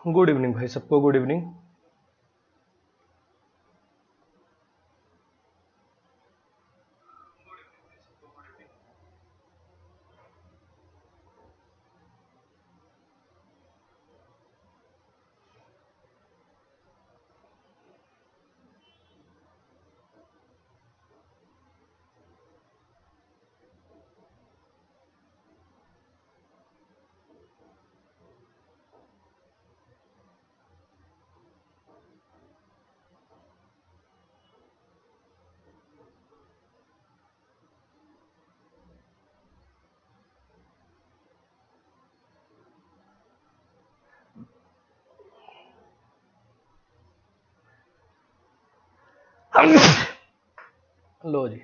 Good evening भाई सबको, good evening. लो जी,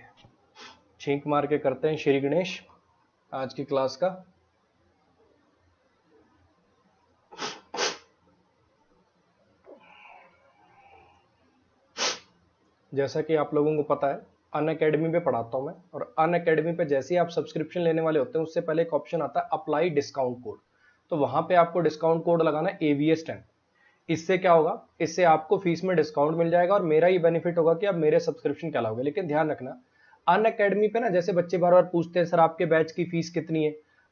छींक मार के करते हैं श्री गणेश आज की क्लास का। जैसा कि आप लोगों को पता है, अनअकैडमी पे पढ़ाता हूं मैं, और अनअकैडमी पे जैसे ही आप सब्सक्रिप्शन लेने वाले होते हैं उससे पहले एक ऑप्शन आता है अप्लाई डिस्काउंट कोड। तो वहां पे आपको डिस्काउंट कोड लगाना है AVS10। इससे क्या होगा, इससे आपको फीस में डिस्काउंट मिल जाएगा और मेरा ये बेनिफिट होगा कि आप मेरे सब्सक्रिप्शन कहलाओगे। लेकिन ध्यान रखना, अन अकेडमी पे ना, जैसे बच्चे बार बार पूछते हैं सर आपके बैच की फीस कितनी है।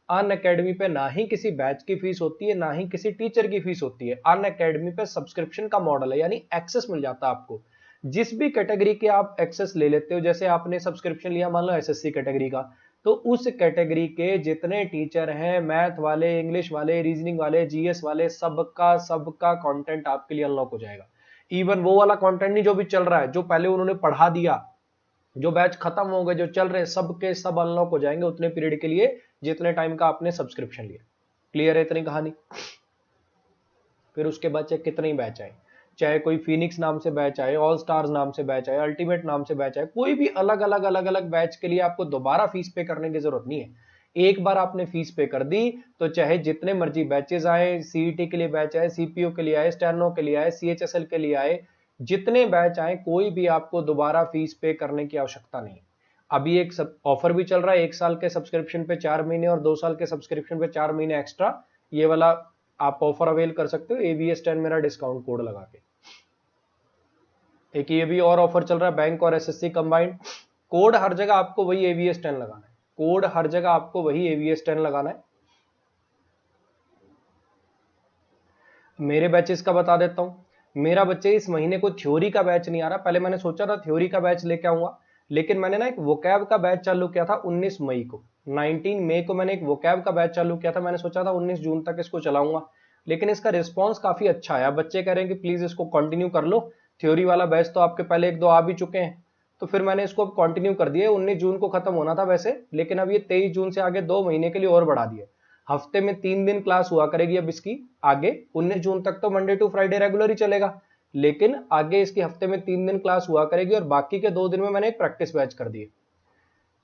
अन अकेडमी पे ना ही किसी बैच की फीस होती है, ना ही किसी टीचर की फीस होती है। अन अकेडमी पे सब्सक्रिप्शन का मॉडल है, यानी एक्सेस मिल जाता है आपको। जिस भी कैटेगरी के आप एक्सेस ले लेते हो, जैसे आपने सब्सक्रिप्शन लिया मान लो SSC कैटेगरी का, तो उस कैटेगरी के जितने टीचर हैं, मैथ वाले, इंग्लिश वाले, रीजनिंग वाले, GS वाले, सबका कंटेंट आपके लिए अनलॉक हो जाएगा। इवन वो वाला कंटेंट नहीं जो भी चल रहा है, जो पहले उन्होंने पढ़ा दिया, जो बैच खत्म हो गए, जो चल रहे, सब के सब अनलॉक हो जाएंगे उतने पीरियड के लिए जितने टाइम का आपने सब्सक्रिप्शन लिया। क्लियर है इतनी कहानी। फिर उसके बाद चाहे कितने ही बैच आए, चाहे कोई फिनिक्स नाम से बैच आए, ऑल स्टार्स नाम से बैच आए, अल्टीमेट नाम से बैच आए, कोई भी अलग अलग बैच के लिए आपको दोबारा फीस पे करने की जरूरत नहीं है। एक बार आपने फीस पे कर दी तो चाहे जितने मर्जी बैचेस आए, CET के लिए बैच आए, CPO के लिए आए, स्टेनो के लिए आए, CHSL के लिए आए, जितने बैच आए, कोई भी आपको दोबारा फीस पे करने की आवश्यकता नहीं। अभी एक ऑफर भी चल रहा है, 1 साल के सब्सक्रिप्शन पे 4 महीने और 2 साल के सब्सक्रिप्शन पे 4 महीने एक्स्ट्रा। ये वाला आप ऑफर अवेल कर सकते हो AVS10 मेरा डिस्काउंट कोड लगा के। एक ये भी और ऑफर चल रहा है, बैंक और SSC कंबाइंड। कोड हर जगह आपको वही AVS10 लगाना है, कोड हर जगह आपको वही AVS10 लगाना है। मेरे बैचेस का बता देता हूं। मेरा बच्चे इस महीने को थ्योरी का बैच नहीं आ रहा। पहले मैंने सोचा था थ्योरी का बैच लेके आऊंगा, लेकिन मैंने ना एक वोकैब का बैच चालू किया था 19 मई को। 19 मई को मैंने एक वोकैब का बैच चालू किया था। मैंने सोचा था 19 जून तक इसको चलाऊंगा, लेकिन इसका रिस्पॉन्स काफी अच्छा आया। बच्चे कह रहे हैं कि प्लीज इसको कंटिन्यू कर लो, थ्योरी वाला बैच तो आपके पहले 1-2 आ भी चुके हैं। तो फिर मैंने इसको कंटिन्यू कर दिया। 19 जून को खत्म होना था वैसे, लेकिन अब ये 23 जून से आगे 2 महीने के लिए और बढ़ा दिया। हफ्ते में 3 दिन क्लास हुआ करेगी अब इसकी आगे। 19 जून तक तो मंडे टू फ्राइडे रेगुलर ही चलेगा, लेकिन आगे इसकी हफ्ते में 3 दिन क्लास हुआ करेगी और बाकी के 2 दिन में मैंने एक प्रैक्टिस बैच कर दिए।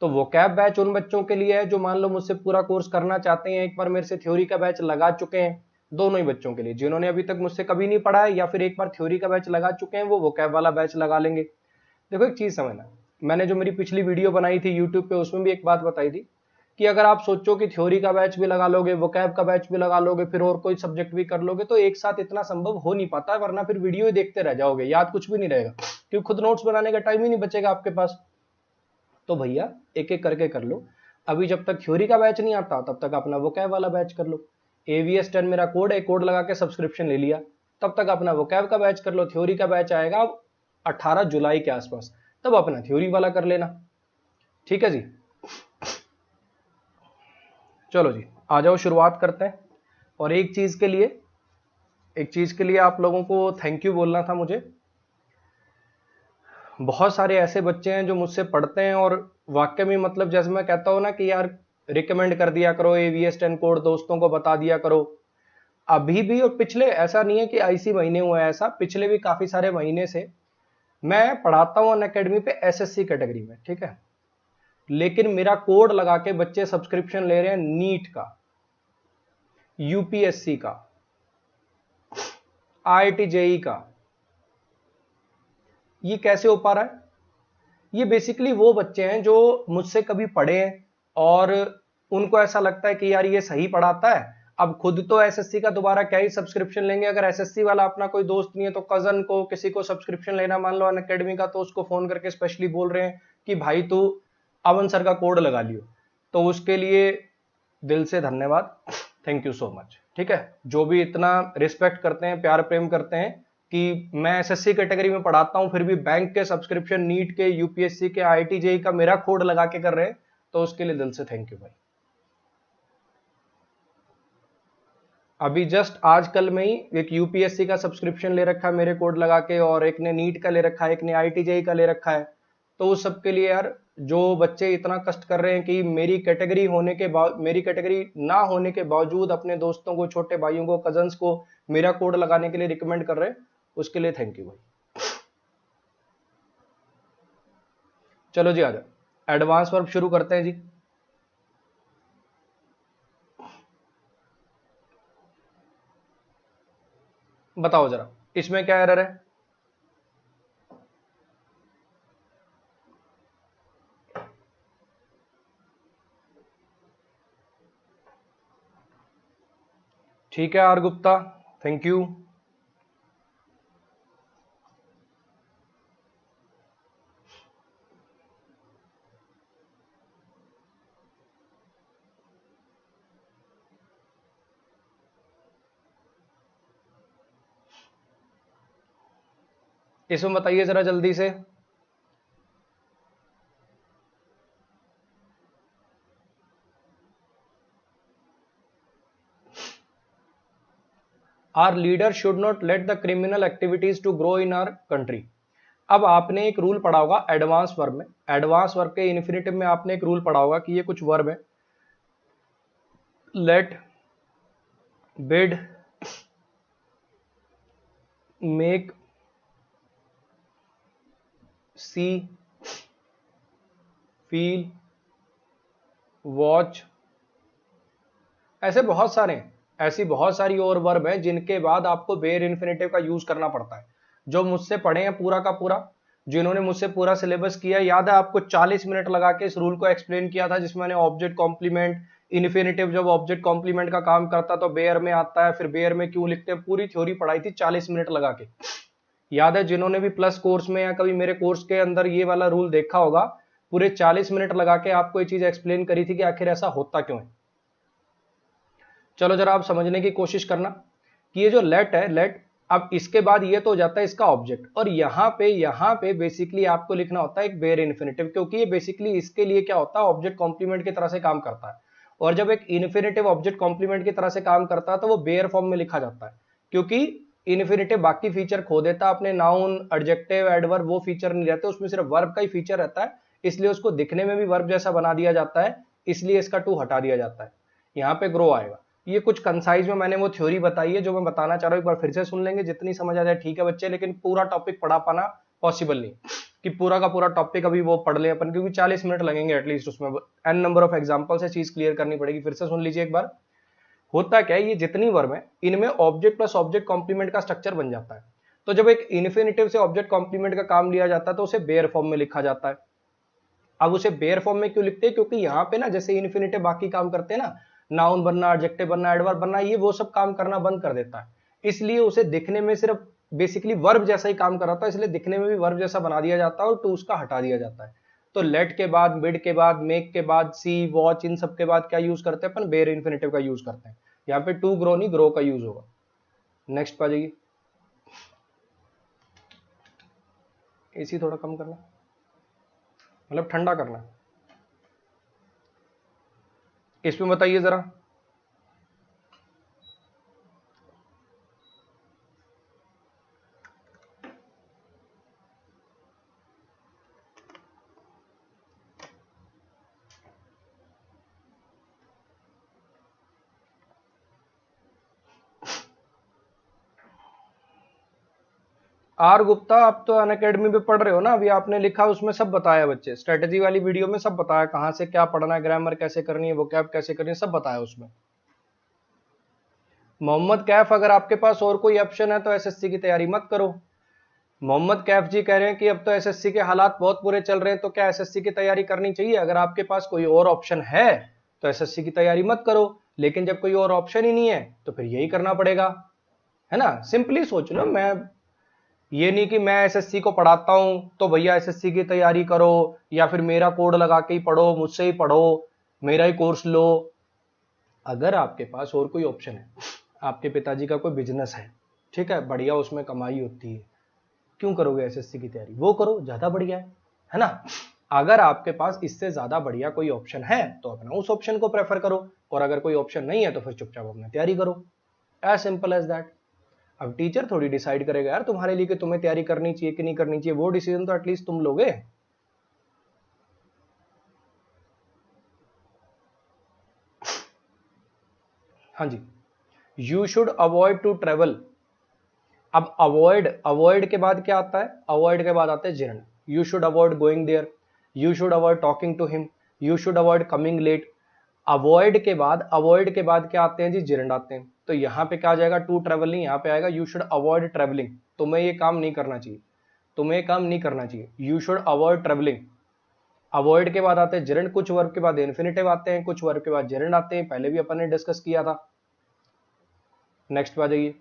तो वो कैब बैच उन बच्चों के लिए है जो मान लो मुझसे पूरा कोर्स करना चाहते हैं, एक बार मेरे से थ्योरी का बैच लगा चुके हैं। दोनों ही बच्चों के लिए, जिन्होंने अभी तक मुझसे कभी नहीं पढ़ा है या फिर एक बार थ्योरी का बैच लगा चुके हैं, वो कैब वाला बैच लगा लेंगे। देखो एक चीज समझना, मैंने जो मेरी पिछली वीडियो बनाई थी यूट्यूब पे, उसमें भी एक बात बताई थी कि अगर आप सोचो कि थ्योरी का बैच भी लगा लोगे, वोकैब का बैच भी लगा लोगे, फिर और कोई सब्जेक्ट भी कर लोगे, तो एक साथ इतना संभव हो नहीं पाता, वरना फिर वीडियो ही देखते रह जाओगे, याद कुछ भी नहीं रहेगा, क्योंकि खुद नोट्स बनाने का टाइम ही नहीं बचेगा आपके पास। तो भैया एक एक करके कर लो। अभी जब तक थ्योरी का बैच नहीं आता तब तक अपना वोकैब वाला बैच कर लो। AVS10 मेरा कोड है, कोड लगा के सब्सक्रिप्शन ले लिया, तब तक अपना वोकैब का बैच कर लो। थ्योरी का बैच आएगा 18 जुलाई के आसपास, तब अपना थ्योरी वाला कर लेना। ठीक है जी, चलो जी आ जाओ, शुरुआत करते हैं। और एक चीज के लिए आप लोगों को थैंक यू बोलना था मुझे। बहुत सारे ऐसे बच्चे हैं जो मुझसे पढ़ते हैं और वाकई में, मतलब जैसे मैं कहता हूं ना कि यार रिकमेंड कर दिया करो, AVS10 कोड दोस्तों को बता दिया करो। अभी भी और पिछले, ऐसा नहीं है कि इसी महीने हुआ है ऐसा, पिछले भी काफी सारे महीने से मैं पढ़ाता हूं अनअकैडमी पे SSC कैटेगरी में, ठीक है। लेकिन मेरा कोड लगा के बच्चे सब्सक्रिप्शन ले रहे हैं नीट का, UPSC का, IIT JEE का। ये कैसे हो पा रहा है? ये बेसिकली वो बच्चे हैं जो मुझसे कभी पढ़े हैं और उनको ऐसा लगता है कि यार ये सही पढ़ाता है, अब खुद तो एसएससी का दोबारा क्या ही सब्सक्रिप्शन लेंगे, अगर एसएससी वाला अपना कोई दोस्त नहीं है तो कजन को, किसी को सब्सक्रिप्शन लेना मान लो अनअकैडमी का, तो उसको फोन करके स्पेशली बोल रहे हैं कि भाई तू अवन सर का कोड लगा लियो, तो उसके लिए दिल से धन्यवाद, थैंक यू सो मच। ठीक है, जो भी इतना रिस्पेक्ट करते हैं, प्यार प्रेम करते हैं कि मैं एसएससी कैटेगरी में पढ़ाता हूं फिर भी बैंक के सब्सक्रिप्शन, नीट के, यूपीएससी के, आईआईटी जेईई का मेरा कोड लगा के कर रहे हैं, तो उसके लिए दिल से थैंक यू भाई। अभी जस्ट आजकल में ही एक यूपीएससी का सब्सक्रिप्शन ले रखा है मेरे कोड लगा के, और एक ने नीट का ले रखा है, एक ने आईआईटी जेईई का ले रखा है। तो उस सब के लिए यार, जो बच्चे इतना कष्ट कर रहे हैं कि मेरी कैटेगरी होने के बाद, मेरी कैटेगरी ना होने के बावजूद अपने दोस्तों को, छोटे भाइयों को, कजन्स को मेरा कोड लगाने के लिए रिकमेंड कर रहे हैं, उसके लिए थैंक यू भाई। चलो जी, आ जाओ एडवांस वर्ब शुरू करते हैं जी। बताओ जरा इसमें क्या एरर है। ठीक है आर गुप्ता, थैंक यू। इसमें बताइए जरा जल्दी से। Our leader should not let the criminal activities to grow in our country. अब आपने एक रूल पढ़ा होगा एडवांस वर्ब में, एडवांस वर्ब के इन्फिनेटिव में आपने एक रूल पढ़ा होगा कि ये कुछ वर्ब है, लेट, बिड, मेक, सी, फील, वॉच, ऐसे बहुत सारे हैं, ऐसी बहुत सारी और वर्ब हैं जिनके बाद आपको बेयर इन्फिनेटिव का यूज करना पड़ता है। जो मुझसे पढ़े हैं पूरा का पूरा, जिन्होंने मुझसे पूरा सिलेबस किया, याद है आपको 40 मिनट लगा के इस रूल को एक्सप्लेन किया था, जिसमें मैंने ऑब्जेक्ट कॉम्प्लीमेंट, इन्फिनेटिव जब ऑब्जेक्ट कॉम्प्लीमेंट का काम करता तो बेयर में आता है, फिर बेयर में क्यों लिखते हैं, पूरी थ्योरी पढ़ाई थी 40 मिनट लगा के। याद है जिन्होंने भी प्लस कोर्स में या कभी मेरे कोर्स के अंदर ये वाला रूल देखा होगा, पूरे 40 मिनट लगा के आपको ये चीज एक्सप्लेन करी थी कि आखिर ऐसा होता क्यों है। चलो जरा आप समझने की कोशिश करना कि ये जो लेट है, लेट, अब इसके बाद ये तो हो जाता है इसका ऑब्जेक्ट, और यहाँ पे बेसिकली आपको लिखना होता है एक बेयर इन्फिनेटिव, क्योंकि ये बेसिकली इसके लिए क्या होता है, ऑब्जेक्ट कॉम्प्लीमेंट की तरह से काम करता है। और जब एक इन्फिनेटिव ऑब्जेक्ट कॉम्प्लीमेंट की तरह से काम करता है तो वो बेयर फॉर्म में लिखा जाता है, क्योंकि इन्फिनेटिव बाकी फीचर खो देता है अपने, नाउन, एडजेक्टिव, एडवर्ब वो फीचर नहीं रहते, उसमें सिर्फ वर्ब का ही फीचर रहता है, इसलिए उसको दिखने में भी वर्ब जैसा बना दिया जाता है, इसलिए इसका टू हटा दिया जाता है, यहाँ पे ग्रो आएगा। ये कुछ कंसाइज में मैंने वो थ्योरी बताई है जो मैं बताना चाह रहा हूँ, एक बार फिर से सुन लेंगे, जितनी समझ आ जाए ठीक है बच्चे, लेकिन पूरा टॉपिक पढ़ा पाना पॉसिबल नहीं कि पूरा का पूरा टॉपिक अभी वो पढ़ ले अपन, क्योंकि 40 मिनट लगेंगे एटलीस्ट, उसमें एन नंबर ऑफ एग्जांपल से चीज क्लियर करनी पड़ेगी। फिर से सुन लीजिए एक बार। होता क्या है, ये जितनी वर्ब है इनमें ऑब्जेक्ट प्लस ऑब्जेक्ट कॉम्प्लीमेंट का स्ट्रक्चर बन जाता है, तो जब एक इन्फिनेटिव से ऑब्जेक्ट कॉम्प्लीमेंट का काम लिया जाता है तो उसे बेयर फॉर्म में लिखा जाता है। अब उसे बेयर फॉर्म में क्यों लिखते हैं, क्योंकि यहाँ पे ना जैसे इन्फिनेटिव बाकी काम करते हैं ना, नाउन बनना, एडजेक्टिव बनना, एडवर्ब बनना, ये वो सब काम करना बंद कर देता है, इसलिए उसे दिखने में सिर्फ बेसिकली वर्ब जैसा ही काम कर रहा था, इसलिए दिखने में भी वर्ब जैसा बना दिया जाता है और टू उसका हटा दिया जाता है। तो लेट के बाद, मिड के बाद, मेक के बाद, सी, वॉच, इन सब के बाद क्या यूज करते हैं अपन, बेयर इन्फिनेटिव का यूज करते हैं। यहाँ पे टू ग्रो नहीं, ग्रो का यूज होगा। नेक्स्ट पे आ जाइए। एसी थोड़ा कम करना, मतलब ठंडा करना। इसमें बताइए जरा। आर गुप्ता, आप तो अनअकैडमी पे पढ़ रहे हो ना, अभी आपने लिखा उसमें सब बताया बच्चे, स्ट्रेटेजी वाली वीडियो में सब बताया, कहां से क्या पढ़ना है, ग्रामर कैसे करनी है, वोकैब कैसे करनी है, सब बताया उसमें। मोहम्मद कैफ, अगर आपके पास और कोई ऑप्शन है तो एसएससी की तैयारी मत करो। मोहम्मद कैफ जी कह रहे हैं कि अब तो एसएससी के हालात बहुत बुरे चल रहे हैं, तो क्या एसएससी की तैयारी करनी चाहिए? अगर आपके पास कोई और ऑप्शन है तो एसएससी की तैयारी मत करो, लेकिन जब कोई और ऑप्शन ही नहीं है तो फिर यही करना पड़ेगा, है ना। सिंपली सोच लो, मैं ये नहीं कि मैं एसएससी को पढ़ाता हूं तो भैया एसएससी की तैयारी करो, या फिर मेरा कोड लगा के ही पढ़ो, मुझसे ही पढ़ो, मेरा ही कोर्स लो। अगर आपके पास और कोई ऑप्शन है, आपके पिताजी का कोई बिजनेस है, ठीक है, बढ़िया उसमें कमाई होती है, क्यों करोगे एसएससी की तैयारी, वो करो, ज्यादा बढ़िया है ना। अगर आपके पास इससे ज्यादा बढ़िया कोई ऑप्शन है तो अपना उस ऑप्शन को प्रेफर करो, और अगर कोई ऑप्शन नहीं है तो फिर चुपचाप अपना तैयारी करो, एज सिंपल एज दैट। अब टीचर थोड़ी डिसाइड करेगा यार तुम्हारे लिए कि तुम्हें तैयारी करनी चाहिए कि नहीं करनी चाहिए, वो डिसीजन तो एटलीस्ट तुम लोगे। हाँ जी, you should avoid to travel. अब अवॉइड, अवॉइड के बाद क्या आता है, अवॉइड के बाद आता है gerund. You should avoid going there, you should avoid talking to him, you should avoid coming late. Avoid के बाद, अवॉइड के बाद क्या आते हैं जी, जिरण आते हैं। तो यहाँ पे क्या आ जाएगा, टू ट्रेवल नहीं, यहाँ पे आएगा यू शुड अवॉइड ट्रेवलिंग। तुम्हें ये काम नहीं करना चाहिए, तुम्हें ये काम नहीं करना चाहिए, you should avoid travelling. Avoid के बाद आते हैं जिरण, कुछ वर्ब के बाद इन्फिनेटिव आते हैं, कुछ वर्ब के बाद जिरण आते हैं, पहले भी अपन ने डिस्कस किया था। नेक्स्ट पे आ जाइए।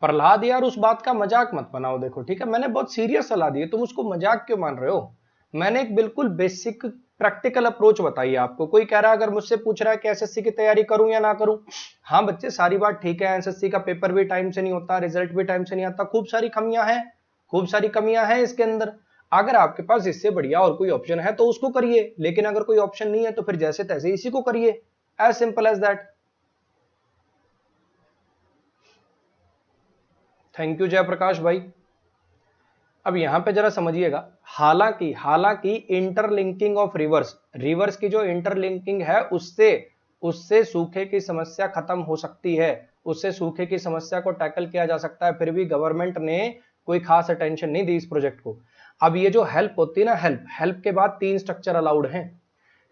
प्रहलाद यार उस बात का मजाक मत बनाओ, देखो ठीक है, मैंने बहुत सीरियस सलाह दी है, तुम उसको मजाक क्यों मान रहे हो। मैंने एक बिल्कुल बेसिक प्रैक्टिकल अप्रोच बताई है आपको। कोई कह रहा है, अगर मुझसे पूछ रहा है कि एसएससी की तैयारी करूं या ना करूं, हाँ बच्चे सारी बात ठीक है, एसएससी का पेपर भी टाइम से नहीं होता, रिजल्ट भी टाइम से नहीं आता, खूब सारी कमियां हैं, खूब सारी कमियां हैं इसके अंदर। अगर आपके पास इससे बढ़िया और कोई ऑप्शन है तो उसको करिए, लेकिन अगर कोई ऑप्शन नहीं है तो फिर जैसे तैसे इसी को करिए, as simple as that. Thank you Jayaprakash भाई। अब यहां पे जरा समझिएगा, हालांकि हालांकि इंटरलिंकिंग ऑफ रिवर्स, रिवर्स की जो इंटरलिंकिंग है उससे उससे सूखे की समस्या खत्म हो सकती है, उससे सूखे की समस्या को टैकल किया जा सकता है, फिर भी गवर्नमेंट ने कोई खास अटेंशन नहीं दी इस प्रोजेक्ट को। अब ये जो हेल्प होती है ना, हेल्प, हेल्प के बाद 3 स्ट्रक्चर अलाउड हैं।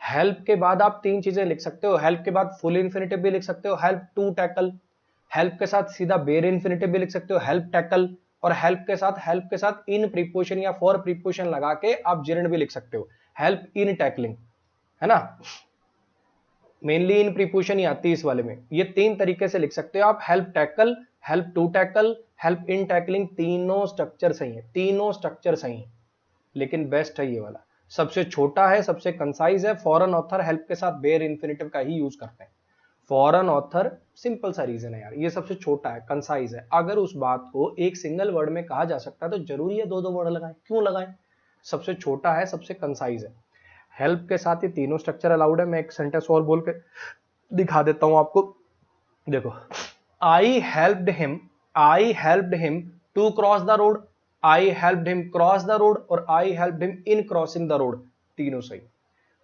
हेल्प के बाद आप 3 चीजें लिख सकते हो, हेल्प के बाद फुल इंफिनिटिव भी लिख सकते हो, हेल्प टू टैकल, हेल्प के साथ सीधा बेर इंफिनिटिव भी लिख सकते हो, हेल्प टैकल, और हेल्प के साथ इन प्रीपोजिशन या फॉर प्रीपोजिशन लगा के आप जिरण भी लिख सकते हो, हेल्प इन टैकलिंग, है ना। मेनली इन प्रीपोजिशन ही आती है इस वाले में। ये 3 तरीके से लिख सकते हो आप, help tackle, help to tackle, help in tackling, तीनों स्ट्रक्चर सही है, तीनों स्ट्रक्चर सही है, लेकिन बेस्ट है ये वाला, सबसे छोटा है, सबसे कंसाइज है। फॉरेन ऑथर हेल्प के साथ बेयर इंफिनिटिव का ही यूज करते हैं। फॉरेन ऑथर, सिंपल सा रीजन है यार, ये सबसे छोटा है, कंसाइज है। अगर उस बात को एक सिंगल वर्ड में कहा जा सकता है तो जरूरी है 2-2 वर्ड लगाएं, क्यों लगाएं। सबसे छोटा है, सबसे कंसाइज है। हेल्प के साथ ये तीनों स्ट्रक्चर अलाउड है। मैं एक सेंटेंस और बोल के दिखा देता हूं आपको, देखो, I helped him, I helped him to cross the road, I helped him cross the road, और I helped him in crossing the road, तीनों सही।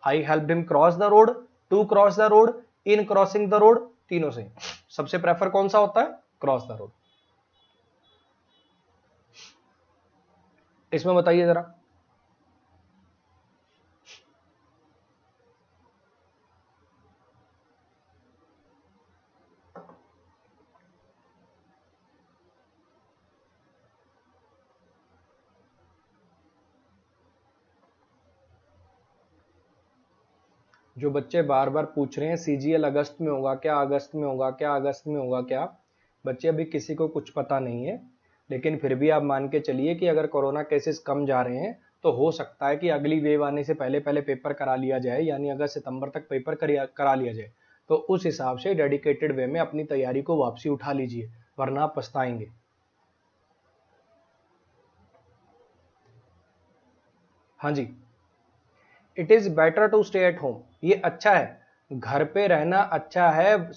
I helped him cross the road, to cross the road, in crossing the road, तीनों सही। सबसे prefer कौन सा होता है, क्रॉस द रोड। इसमें बताइए जरा। जो बच्चे बार बार पूछ रहे हैं सीजीएल अगस्त में होगा क्या, अगस्त में होगा क्या, अगस्त में होगा क्या, बच्चे अभी किसी को कुछ पता नहीं है, लेकिन फिर भी आप मान के चलिए कि अगर कोरोना केसेस कम जा रहे हैं तो हो सकता है कि अगली वेव आने से पहले पहले पेपर करा लिया जाए, यानी अगस्त सितंबर तक पेपर करा लिया जाए। तो उस हिसाब से डेडिकेटेड वे में अपनी तैयारी को वापसी उठा लीजिए, वरना आप पछताएंगे। हाँ जी, it is better to stay at home, ये अच्छा है, घर पे रहना अच्छा है,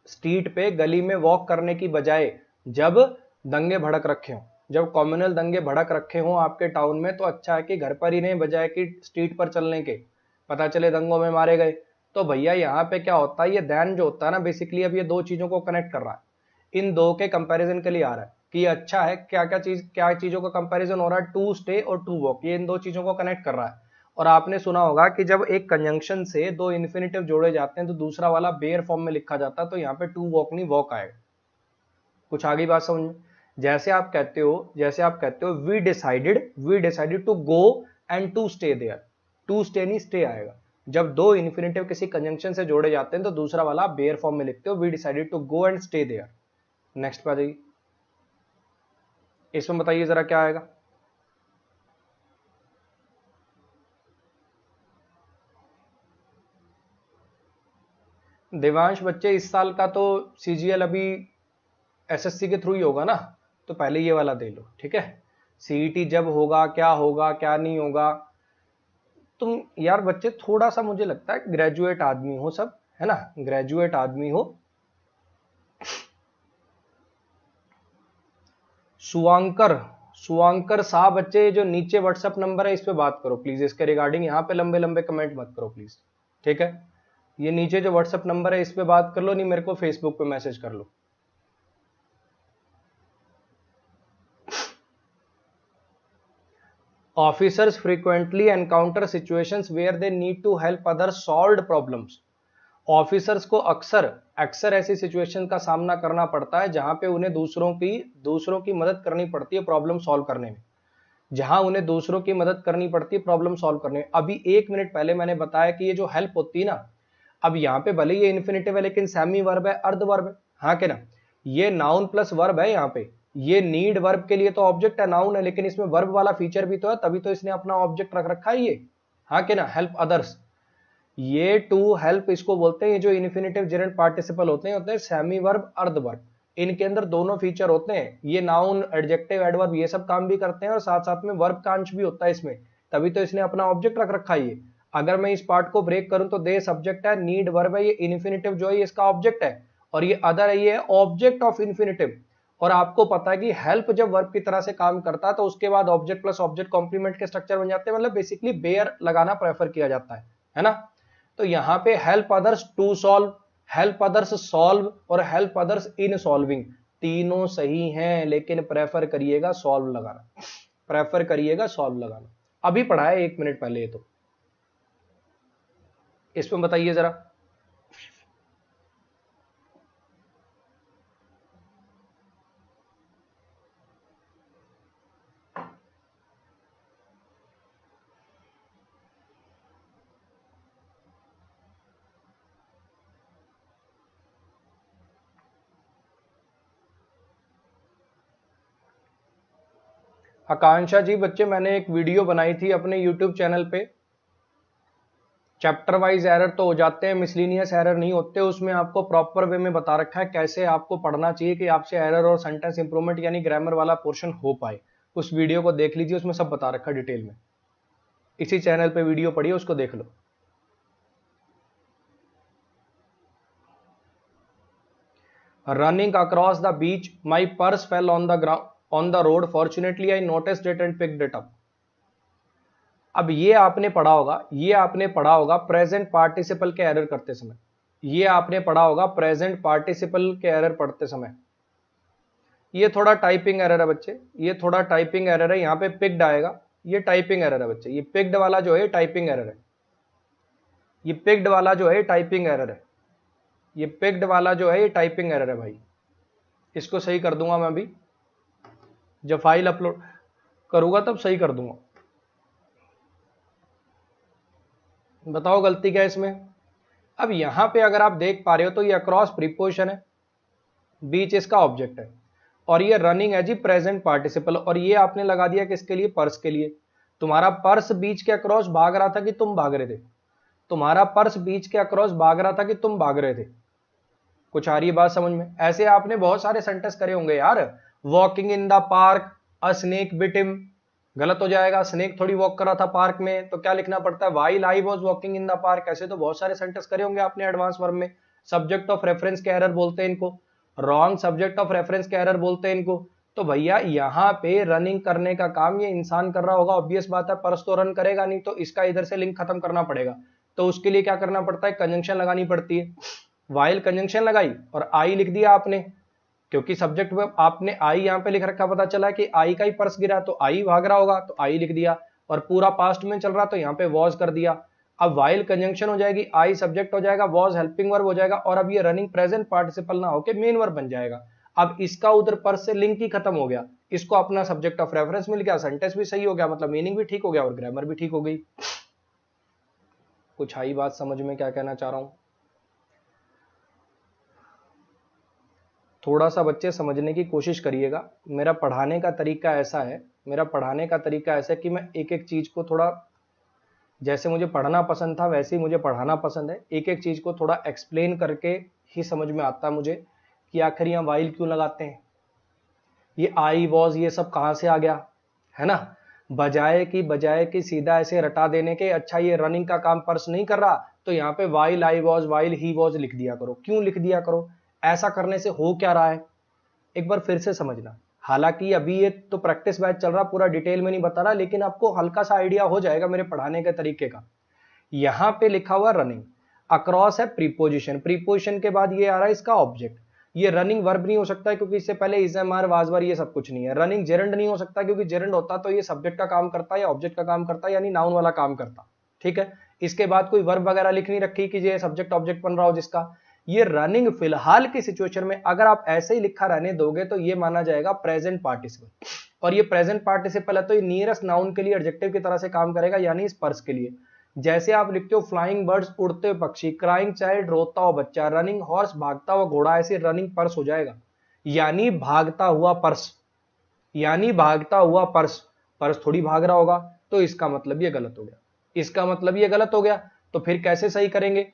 स्ट्रीट पे गली में वॉक करने की बजाय। जब दंगे भड़क रखे हों, जब कम्युनल दंगे भड़क रखे हों आपके टाउन में, तो अच्छा है कि घर पर ही रहें बजाय कि स्ट्रीट पर चलने के, पता चले दंगों में मारे गए। तो भैया यहाँ पे क्या होता है, ये दैन जो होता है ना, बेसिकली अब ये 2 चीजों को कनेक्ट कर रहा है, इन 2 के कंपैरिजन के लिए आ रहा है कि ये अच्छा है। क्या क्या चीजों का कंपैरिजन हो रहा है, टू स्टे और टू वॉक, ये इन 2 चीजों को कनेक्ट कर रहा है। और आपने सुना होगा कि जब एक कंजंक्शन से दो इन्फिनेटिव जोड़े जाते हैं तो दूसरा वाला बेयर फॉर्म में लिखा जाता है, तो यहाँ पे टू वॉक नहीं वॉक आएगा। कुछ आगे बात समझ में? जैसे आप कहते हो we decided to go and to stay there, to stay नहीं स्टे आएगा। जब दो इन्फिनेटिव किसी कंजंक्शन से जोड़े जाते हैं तो दूसरा वाला बेयर फॉर्म में लिखते हो we decided to go and stay there. Next पे आ जाइए, इसमें बताइए जरा क्या आएगा। देवांश बच्चे इस साल का तो सीजीएल अभी एसएससी के थ्रू ही होगा ना, तो पहले ये वाला दे लो, ठीक है। सीईटी जब होगा क्या नहीं होगा। तुम यार बच्चे थोड़ा सा मुझे लगता है ग्रेजुएट आदमी हो सब, है ना, ग्रेजुएट आदमी हो। सुवांकर साहब बच्चे जो नीचे व्हाट्सएप नंबर है इस पे बात करो प्लीज, इसके रिगार्डिंग यहाँ पे लंबे लंबे कमेंट मत करो प्लीज, ठीक है। ये नीचे जो व्हाट्सएप नंबर है इस पे बात कर लो, नहीं मेरे को फेसबुक पे मैसेज कर लो। Officers frequently encounter situations where they need to help other solve problems. Officers को अक्सर ऐसी सिचुएशन का सामना करना पड़ता है जहां पे उन्हें दूसरों की मदद करनी पड़ती है प्रॉब्लम सॉल्व करने में, जहां उन्हें दूसरों की मदद करनी पड़ती है प्रॉब्लम सॉल्व करने में। अभी 1 मिनट पहले मैंने बताया कि ये जो हेल्प होती है ना, अब यहाँ पे भले ये इन्फिनेटिव है लेकिन सेमी वर्ब है, अर्ध वर्ब है, हाँ के ना, ये नाउन प्लस वर्ब है। यहाँ पे ये नीड वर्ब के लिए तो ऑब्जेक्ट है, नाउन है, लेकिन इसमें वर्ब वाला फीचर भी तो है, तभी तो इसने अपना ऑब्जेक्ट रख रखा है ये, हाँ के ना। हेल्प अदर्स, ये टू हेल्प इसको बोलते हैं। ये जो इन्फिनेटिव जेरेंट पार्टिसिपल होते हैं सेमी वर्ब अर्ध वर्ब, इनके अंदर दोनों फीचर होते हैं। ये नाउन एडजेक्टिव एडवर्ब ये सब काम भी करते हैं और साथ साथ में वर्ब का अंश भी होता है इसमें, तभी तो इसने अपना ऑब्जेक्ट रख रखा है ये। अगर मैं इस पार्ट को ब्रेक करूं तो दे सब्जेक्ट है, नीड वर्ब है, ये इन्फिनेटिव जो है इसका ऑब्जेक्ट है, और ये अदर है ये ऑब्जेक्ट ऑफ इन्फिनेटिव। और आपको पता है कि हेल्प जब वर्ब की तरह से काम करता है तो उसके बाद ऑब्जेक्ट प्लस ऑब्जेक्ट कॉम्प्लीमेंट के स्ट्रक्चर बन जाते हैं, मतलब बेसिकली बेयर लगाना प्रेफर किया जाता है ना। तो यहाँ पे help others to solve, help others solve और हेल्प अदर्स इन सॉल्विंग, तीनों सही हैं, लेकिन प्रेफर करिएगा सॉल्व लगाना, प्रेफर करिएगा सॉल्व लगाना। अभी पढ़ा है 1 मिनट पहले ये तो, इसमें बताइए जरा। आकांक्षा जी बच्चे मैंने एक वीडियो बनाई थी अपने यूट्यूब चैनल पे, चैप्टर वाइज एरर तो हो जाते हैं, मिसलिनियस एरर नहीं होते। उसमें आपको प्रॉपर वे में बता रखा है कैसे आपको पढ़ना चाहिए कि आपसे एरर और सेंटेंस इंप्रूवमेंट यानी ग्रामर वाला पोर्शन हो पाए। उस वीडियो को देख लीजिए, उसमें सब बता रखा है डिटेल में, इसी चैनल पे वीडियो पढ़िए, उसको देख लो। Running across the beach my purse fell on the road, fortunately I noticed it and picked it up. अब ये आपने पढ़ा होगा प्रेजेंट पार्टिसिपल के एरर करते समय, ये आपने पढ़ा होगा प्रेजेंट पार्टिसिपल के एरर पढ़ते समय। ये थोड़ा टाइपिंग एरर है बच्चे, ये थोड़ा टाइपिंग एरर है, यहाँ पे पिक्ड आएगा, ये टाइपिंग एरर है बच्चे। ये पिक्ड वाला जो है टाइपिंग एरर है, ये पिक्ड वाला जो है टाइपिंग एरर है, ये पिक्ड वाला जो है ये टाइपिंग एरर है भाई। इसको सही कर दूंगा मैं अभी, जब फाइल अपलोड करूंगा तब सही कर दूंगा। बताओ गलती क्या है इसमें। अब यहां पे अगर आप देख पा रहे हो तो ये अक्रॉस प्रीपोजिशन है, बीच इसका ऑब्जेक्ट है, और ये रनिंग है जी प्रेजेंट पार्टिसिपल, और ये आपने लगा दिया किसके लिए, पर्स के लिए। तुम्हारा पर्स बीच के अक्रॉस भाग रहा था कि तुम भाग रहे थे, तुम्हारा पर्स बीच के अक्रॉस भाग रहा था कि तुम भाग रहे थे। कुछ आ रही है बात समझ में। ऐसे आपने बहुत सारे सेंटेंस करे होंगे यार, walking in the park a snake bit him, गलत हो जाएगा, स्नेक थोड़ी वॉक कर रहा था पार्क में, तो क्या लिखना पड़ता है, while I was walking in the park. ऐसे तो बहुत सारे सेंटेंस करे होंगे आपने एडवांस वर्ब में। सब्जेक्ट ऑफ रेफरेंस के एरर बोलते हैं इनको, रॉन्ग सब्जेक्ट ऑफ रेफरेंस के एरर बोलते हैं इनको। तो भैया यहाँ पे रनिंग करने का काम ये इंसान कर रहा होगा, ऑब्वियस बात है, पर्स तो रन करेगा नहीं, तो इसका इधर से लिंक खत्म करना पड़ेगा। तो उसके लिए क्या करना पड़ता है, कंजंक्शन लगानी पड़ती है। व्हाइल कंजंक्शन लगाई और आई लिख दिया आपने, क्योंकि सब्जेक्ट में आपने आई यहाँ पे लिख रखा, पता चला कि आई का ही पर्स गिरा तो आई भाग रहा होगा, तो आई लिख दिया। और पूरा पास्ट में चल रहा तो यहाँ पे वॉज कर दिया। अब वाइल कंजंक्शन हो जाएगी, आई सब्जेक्ट हो जाएगा, वॉज हेल्पिंग वर्ब हो जाएगा, और अब ये रनिंग प्रेजेंट पार्टिसिपल ना होके मेन वर्ब बन जाएगा। अब इसका उधर पर से लिंक ही खत्म हो गया, इसको अपना सब्जेक्ट ऑफ रेफरेंस मिल गया, सेंटेंस भी सही हो गया, मतलब मीनिंग भी ठीक हो गया और ग्रामर भी ठीक हो गई। कुछ आई बात समझ में क्या कहना चाह रहा हूं? थोड़ा सा बच्चे समझने की कोशिश करिएगा। मेरा पढ़ाने का तरीका ऐसा है, कि मैं एक एक चीज को थोड़ा, जैसे मुझे पढ़ना पसंद था वैसे ही मुझे पढ़ाना पसंद है। एक एक चीज को थोड़ा एक्सप्लेन करके ही समझ में आता है मुझे कि आखिर यहाँ वाइल क्यों लगाते हैं, ये आई वॉज ये सब कहाँ से आ गया, है ना। बजाय कि सीधा ऐसे रटा देने के, अच्छा ये रनिंग का काम पर्स नहीं कर रहा तो यहाँ पे while I was while he was लिख दिया करो। क्यों लिख दिया करो, ऐसा करने से हो क्या रहा है, एक बार फिर से समझना। हालांकि अभी ये तो प्रैक्टिस बैच चल रहा, पूरा डिटेल में नहीं बता रहा, लेकिन आपको हल्का सा आइडिया हो जाएगा मेरे पढ़ाने के तरीके का। यहां पे लिखा हुआ रनिंग, अक्रॉस है प्रीपोजिशन, प्रीपोजिशन के बाद ये आ रहा है इसका ऑब्जेक्ट। ये रनिंग वर्ब नहीं हो सकता है क्योंकि इससे पहले इज एम आर वाजवर ये सब कुछ नहीं है। रनिंग जेरंड नहीं हो सकता क्योंकि जेरंड होता तो ये सब्जेक्ट का काम करता या ऑब्जेक्ट का काम करता, यानी नाउन वाला काम करता। ठीक है, इसके बाद कोई वर्ब वगैरह लिख नहीं रखी कि ये सब्जेक्ट ऑब्जेक्ट बन रहा हो जिसका। ये रनिंग फिलहाल की सिचुएशन में अगर आप ऐसे ही लिखा रहने दोगे तो ये माना जाएगा प्रेजेंट पार्टिसिपल, और ये प्रेजेंट पार्टिसिपल है तो ये नियरेस्ट नाउन के लिए एडजेक्टिव की तरह से काम करेगा, यानी इस पर्स के लिए। जैसे आप लिखते हो फ्लाइंग बर्ड्स उड़ते हुए पक्षी, क्राइंग चाइल्ड रोता हुआ बच्चा, रनिंग हॉर्स भागता हुआ घोड़ा, ऐसे रनिंग पर्स हो जाएगा, यानी भागता हुआ पर्स, यानी भागता हुआ पर्स। पर्स थोड़ी भाग रहा होगा, तो इसका मतलब ये गलत हो गया, इसका मतलब ये गलत हो गया। तो फिर कैसे सही करेंगे?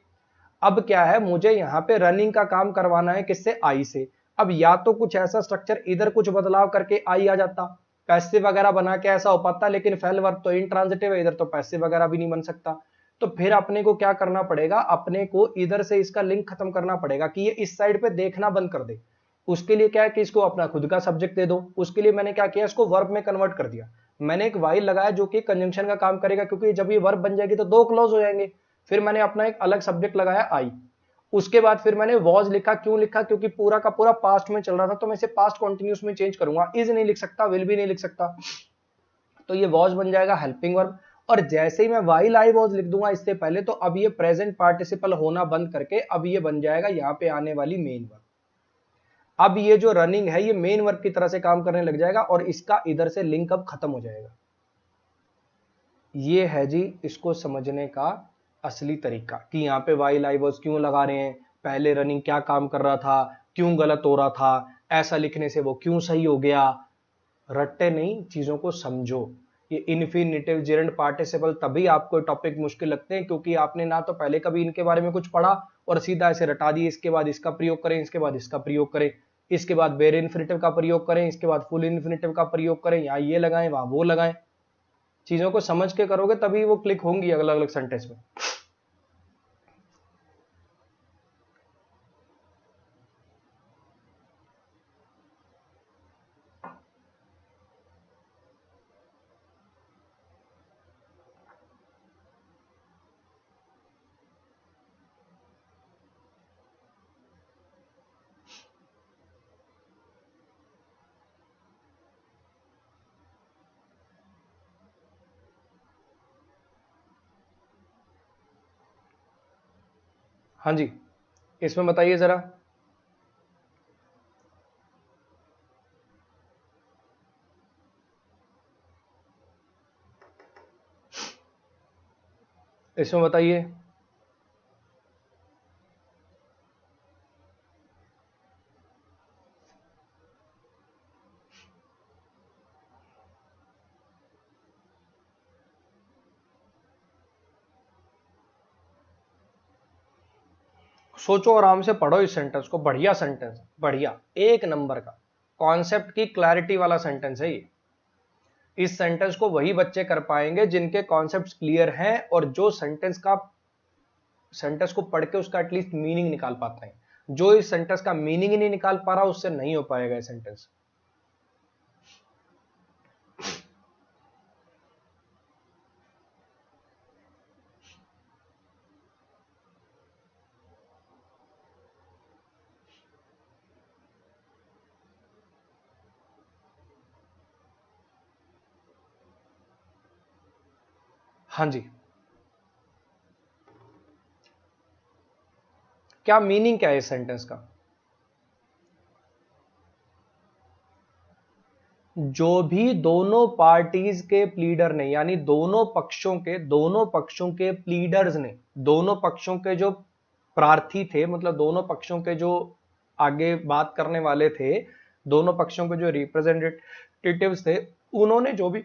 अब क्या है, मुझे यहां पे रनिंग का काम करवाना है किससे, आई से। अब या तो कुछ ऐसा स्ट्रक्चर इधर कुछ बदलाव करके आई आ जाता, पैसिव वगैरह बना के ऐसा हो पाता, लेकिन फेल वर्ब तो इंट्रांजिटिव है, इधर तो पैसिव वगैरह भी नहीं बन सकता। तो फिर अपने को क्या करना पड़ेगा, अपने को इधर से इसका लिंक खत्म करना पड़ेगा कि ये इस साइड पे देखना बंद कर दे। उसके लिए क्या है कि इसको अपना खुद का सब्जेक्ट दे दो। उसके लिए मैंने क्या किया, इसको वर्ब में कन्वर्ट कर दिया। मैंने एक वाइल लगाया जो कि कंजंक्शन का काम करेगा, क्योंकि जब ये वर्ब बन जाएगी तो दो क्लॉज हो जाएंगे। फिर मैंने अपना एक अलग सब्जेक्ट लगाया आई। उसके बाद फिर मैंने वॉज लिखा, क्यों लिखा, क्योंकि पूरा का पूरा पास्ट में चल रहा था, तो मैं इसे पास्ट कंटिन्यूअस में चेंज करूंगा, इज नहीं लिख सकता, विल भी नहीं लिख सकता, तो ये वॉज बन जाएगा हेल्पिंग वर्ब। और जैसे ही मैं वाइल आई वॉज लिख दूंगा इससे पहले, तो अब ये प्रेजेंट पार्टिसिपल होना बंद करके अब ये बन जाएगा यहाँ पे आने वाली मेन वर्ब। अब ये जो रनिंग है ये मेन वर्ब की तरह से काम करने लग जाएगा और इसका इधर से लिंक अब खत्म हो जाएगा। ये है जी इसको समझने का असली तरीका कि यहाँ पे वाइल आई वॉज क्यों लगा रहे हैं, पहले रनिंग क्या काम कर रहा था, क्यों गलत हो रहा था, ऐसा लिखने से वो क्यों सही हो गया। रट्टे नहीं, चीजों को समझो। ये इन्फिनिटिव जेरंड पार्टिसिपल तभी आपको टॉपिक मुश्किल लगते हैं क्योंकि आपने ना तो पहले कभी इनके बारे में कुछ पढ़ा और सीधा ऐसे रटा दिए, इसके बाद इसका प्रयोग करें, इसके बाद इसका प्रयोग करें, इसके बाद बेर इन्फिनिटिव का प्रयोग करें, इसके बाद फुल इन्फिनिटिव का प्रयोग करें, यहाँ ये लगाएं वहां वो लगाएं। चीजों को समझ के करोगे तभी वो क्लिक होंगी अलग अलग सेंटेंस में। हाँ जी, इसमें बताइए जरा। इसमें बताइए। सोचो, आराम से पढ़ो इस सेंटेंस को, बढ़िया सेंटेंस, बढ़िया एक नंबर का कॉन्सेप्ट की क्लैरिटी वाला सेंटेंस है ये। इस सेंटेंस को वही बच्चे कर पाएंगे जिनके कॉन्सेप्ट्स क्लियर हैं और जो सेंटेंस को पढ़ के उसका एटलीस्ट मीनिंग निकाल पाते हैं। जो इस सेंटेंस का मीनिंग ही नहीं निकाल पा रहा उससे नहीं हो पाएगा ये सेंटेंस। हाँ जी, क्या मीनिंग क्या है इस सेंटेंस का? जो भी दोनों पार्टीज के प्लीडर ने, यानी दोनों पक्षों के प्लीडर्स ने, दोनों पक्षों के जो प्रार्थी थे, मतलब दोनों पक्षों के जो आगे बात करने वाले थे, दोनों पक्षों के जो रिप्रेजेंटेटिव्स थे, उन्होंने जो भी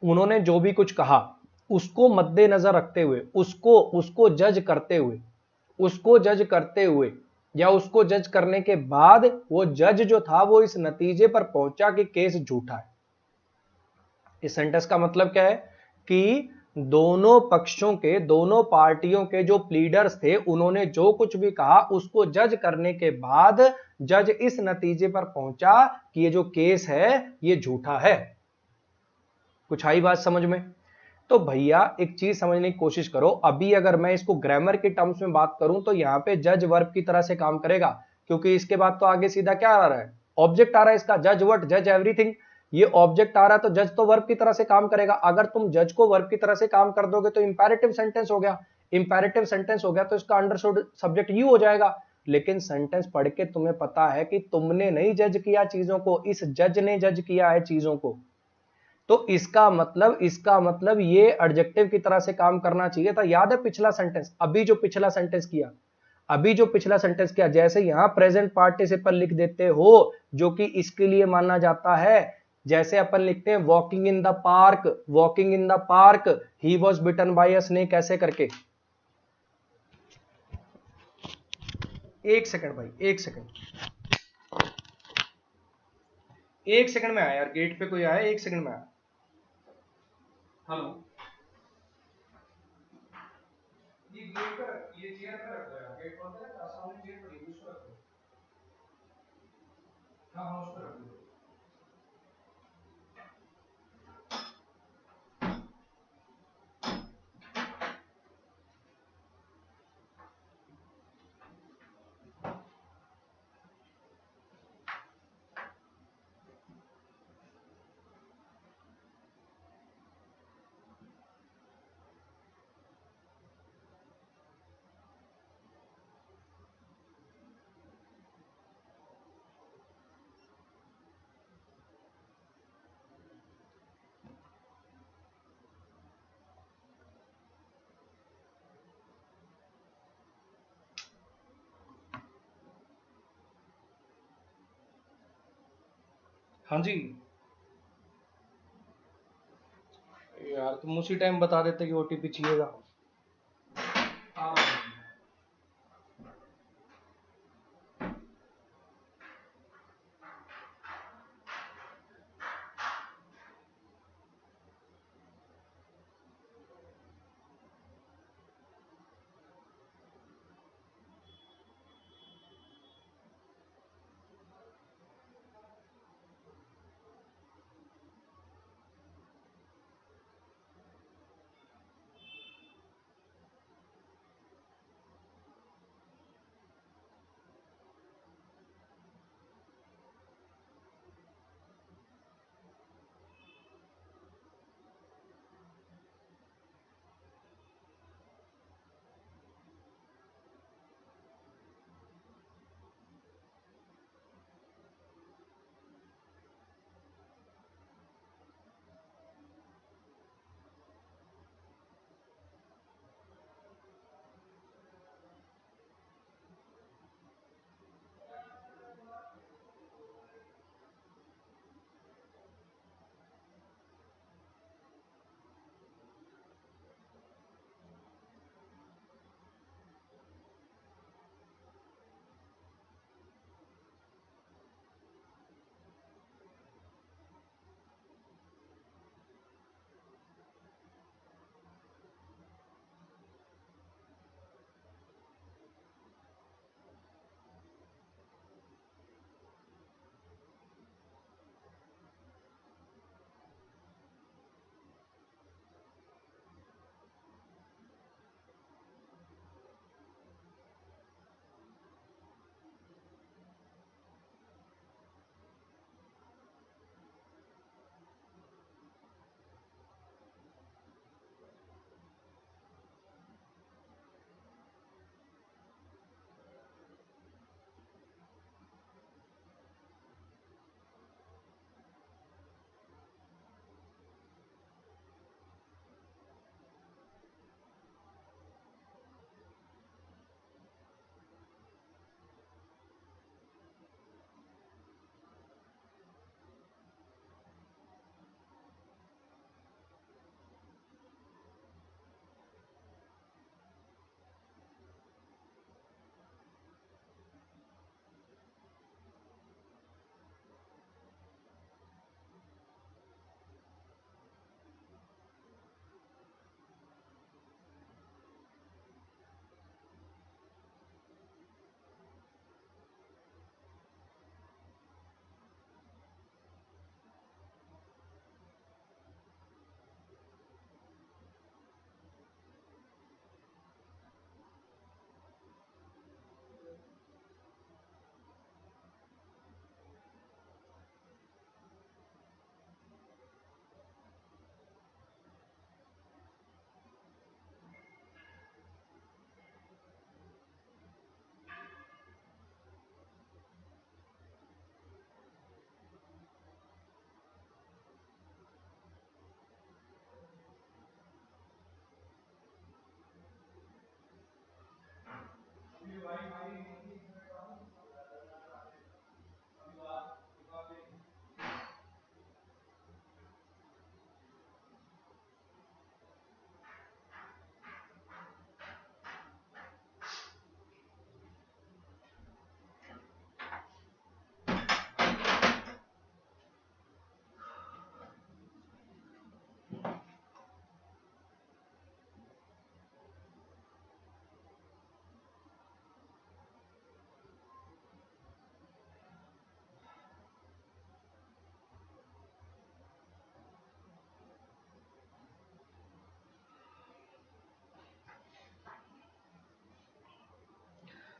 उन्होंने जो भी कुछ कहा, उसको मद्देनजर रखते हुए, उसको जज करते हुए, उसको जज करते हुए या उसको जज करने के बाद वो जज जो था वो इस नतीजे पर पहुंचा कि केस झूठा है। इस सेंटेंस का मतलब क्या है कि दोनों पक्षों के, दोनों पार्टियों के जो प्लीडर्स थे, उन्होंने जो कुछ भी कहा उसको जज करने के बाद जज इस नतीजे पर पहुंचा कि ये जो केस है ये झूठा है। कुछ आई बात समझ में? तो भैया एक चीज समझने की कोशिश करो, अभी अगर मैं इसको ग्रामर के टर्म्स में बात करूं तो यहां पे जज वर्ब की तरह से काम करेगा, क्योंकि इसके बाद तो आगे सीधा क्या आ रहा है, ऑब्जेक्ट आ रहा है इसका, जज व्हाट, जज एवरीथिंग। ये ऑब्जेक्ट आ रहा है तो जज तो वर्ब की तरह से काम करेगा। अगर तुम जज को वर्ब की तरह से काम कर दोगे तो इंपैरेटिव सेंटेंस हो गया। इंपैरेटिव सेंटेंस हो गया तो इसका अंडरस्टूड सब्जेक्ट यू हो जाएगा। लेकिन सेंटेंस पढ़ के तुम्हें पता है कि तुमने नहीं जज किया चीजों को, इस जज ने जज किया है चीजों को। तो इसका मतलब ये एडजेक्टिव की तरह से काम करना चाहिए था। याद है पिछला सेंटेंस, अभी जो पिछला सेंटेंस किया, जैसे यहां प्रेजेंट पार्टिसिपल लिख देते हो जो कि इसके लिए माना जाता है। जैसे अपन लिखते हैं walking in the park, walking in the park, he was bitten by a snake, ऐसे करके। एक सेकंड भाई, एक सेकंड में आया यार, गेट पे कोई आया, एक सेकंड में आया। हेलो, ये गेट पर, ये चेयर पे रख दो यार, गेट बंद है ना, सामने चेयर पड़ी है, उस पर रख दो। हाँ हाँ, उस पर रख दो। हाँ जी, यार तुम उसी टाइम बता देते कि ओटीपी चाहिएगा। हाँ,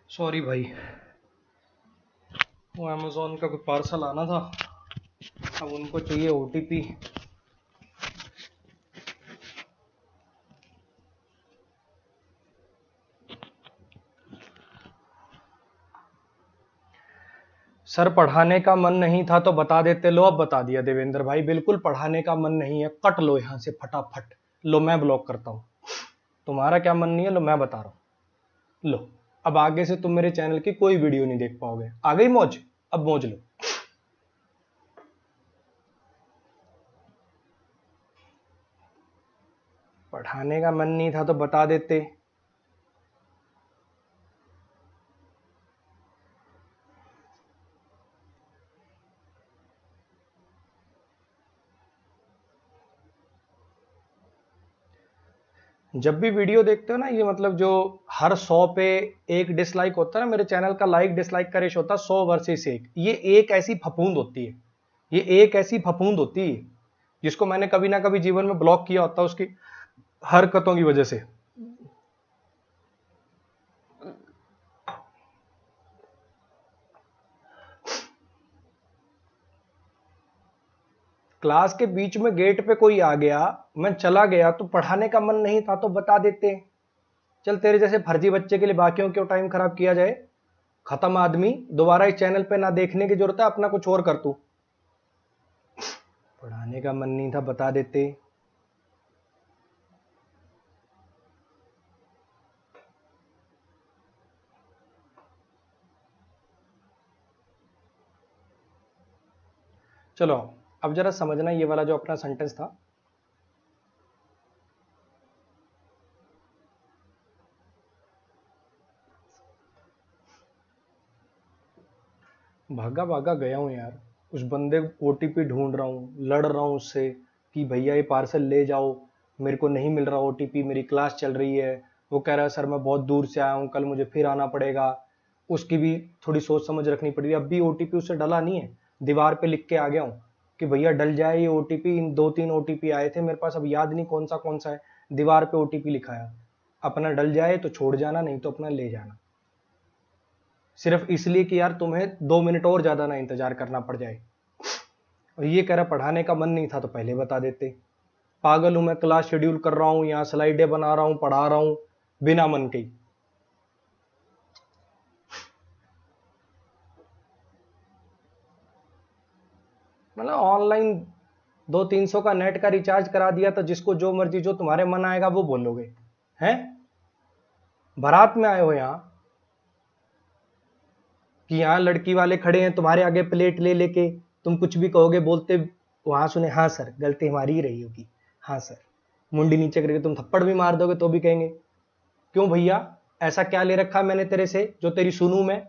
सॉरी भाई, वो अमेजोन का कोई पार्सल आना था, अब उनको चाहिए ओटीपी। सर पढ़ाने का मन नहीं था तो बता देते, लो अब बता दिया देवेंद्र भाई, बिल्कुल पढ़ाने का मन नहीं है, कट लो यहां से फटाफट। लो मैं ब्लॉक करता हूं, तुम्हारा क्या मन नहीं है, लो मैं बता रहा हूं। लो अब आगे से तुम मेरे चैनल की कोई वीडियो नहीं देख पाओगे, आ गई मौज, अब मौज लो। पढ़ाने का मन नहीं था तो बता देते। जब भी वीडियो देखते हो ना, ये मतलब जो हर 100 पे एक डिसलाइक होता है ना, मेरे चैनल का लाइक डिसलाइक का रेशो होता है 100 वर्सेस 1। ये एक ऐसी फफूंद होती है, ये एक ऐसी फफूंद होती है जिसको मैंने कभी ना कभी जीवन में ब्लॉक किया होता है उसकी हरकतों की वजह से। क्लास के बीच में गेट पे कोई आ गया, मैं चला गया, तो पढ़ाने का मन नहीं था तो बता देते। चल तेरे जैसे फर्जी बच्चे के लिए बाकियों क्यों टाइम खराब किया जाए। खत्म आदमी, दोबारा इस चैनल पे ना देखने की जरूरत है, अपना कुछ और कर तू। पढ़ाने का मन नहीं था बता देते। चलो अब जरा समझना ये वाला जो अपना सेंटेंस था। भागा भागा गया हूं यार, उस बंदे ओटीपी ढूंढ रहा हूं, लड़ रहा हूं उससे कि भैया ये पार्सल ले जाओ, मेरे को नहीं मिल रहा ओटीपी, मेरी क्लास चल रही है। वो कह रहा है सर मैं बहुत दूर से आया हूं, कल मुझे फिर आना पड़ेगा। उसकी भी थोड़ी सोच समझ रखनी पड़ेगी। अब भी ओटीपी उससे डला नहीं है, दीवार पे लिख के आ गया हूं कि भैया डल जाए ये ओटीपी। इन 2-3 ओटीपी आए थे मेरे पास, अब याद नहीं कौन सा है, दीवार पे ओटीपी लिखाया। अपना डल जाए तो छोड़ जाना, नहीं तो अपना ले जाना, सिर्फ इसलिए कि यार तुम्हें 2 मिनट और ज्यादा ना इंतजार करना पड़ जाए। और ये कह रहा पढ़ाने का मन नहीं था तो पहले बता देते। पागल हूं मैं, क्लास शेड्यूल कर रहा हूं, यहाँ स्लाइडें बना रहा हूं, पढ़ा रहा हूं बिना मन के। मतलब ऑनलाइन 200-300 का नेट का रिचार्ज करा दिया तो जिसको जो मर्जी, जो तुम्हारे मन आएगा वो बोलोगे। हैं बारात में आए हो यहाँ कि यहाँ लड़की वाले खड़े हैं तुम्हारे आगे प्लेट ले लेके, तुम कुछ भी कहोगे बोलते वहां सुने हाँ सर गलती हमारी ही रही होगी, हाँ सर, मुंडी नीचे करके तुम थप्पड़ भी मार दोगे तो भी कहेंगे क्यों भैया, ऐसा क्या ले रखा मैंने तेरे से जो तेरी सुनूं मैं।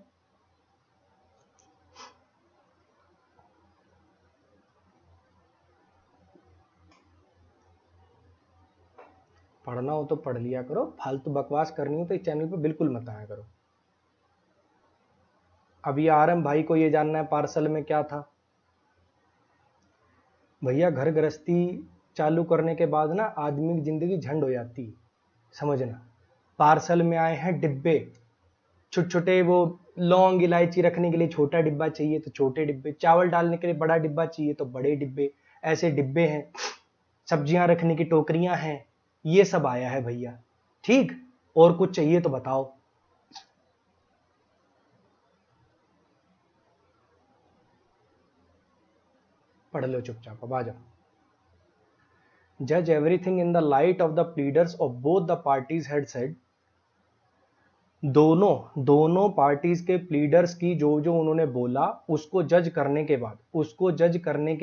पढ़ना हो तो पढ़ लिया करो, फालतू बकवास करनी हो तो इस चैनल पे बिल्कुल मत आया करो। अभी आरएम भाई को ये जानना है पार्सल में क्या था। भैया घर गृहस्थी चालू करने के बाद ना आदमी की जिंदगी झंड हो जाती है, समझना। पार्सल में आए हैं डिब्बे, छोटे छोटे, वो लौंग इलायची रखने के लिए छोटा डिब्बा चाहिए तो छोटे डिब्बे, चावल डालने के लिए बड़ा डिब्बा चाहिए तो बड़े डिब्बे, ऐसे डिब्बे हैं। सब्जियां रखने की टोकरियां हैं, ये सब आया है भैया। ठीक, और कुछ चाहिए तो बताओ। पढ़ लो चुपचाप, अब आ जाओ। जज everything in the light of the pleaders of both the parties had said. दोनों पार्टीज के प्लीडर्स की जो जो उन्होंने बोला उसको जज करने के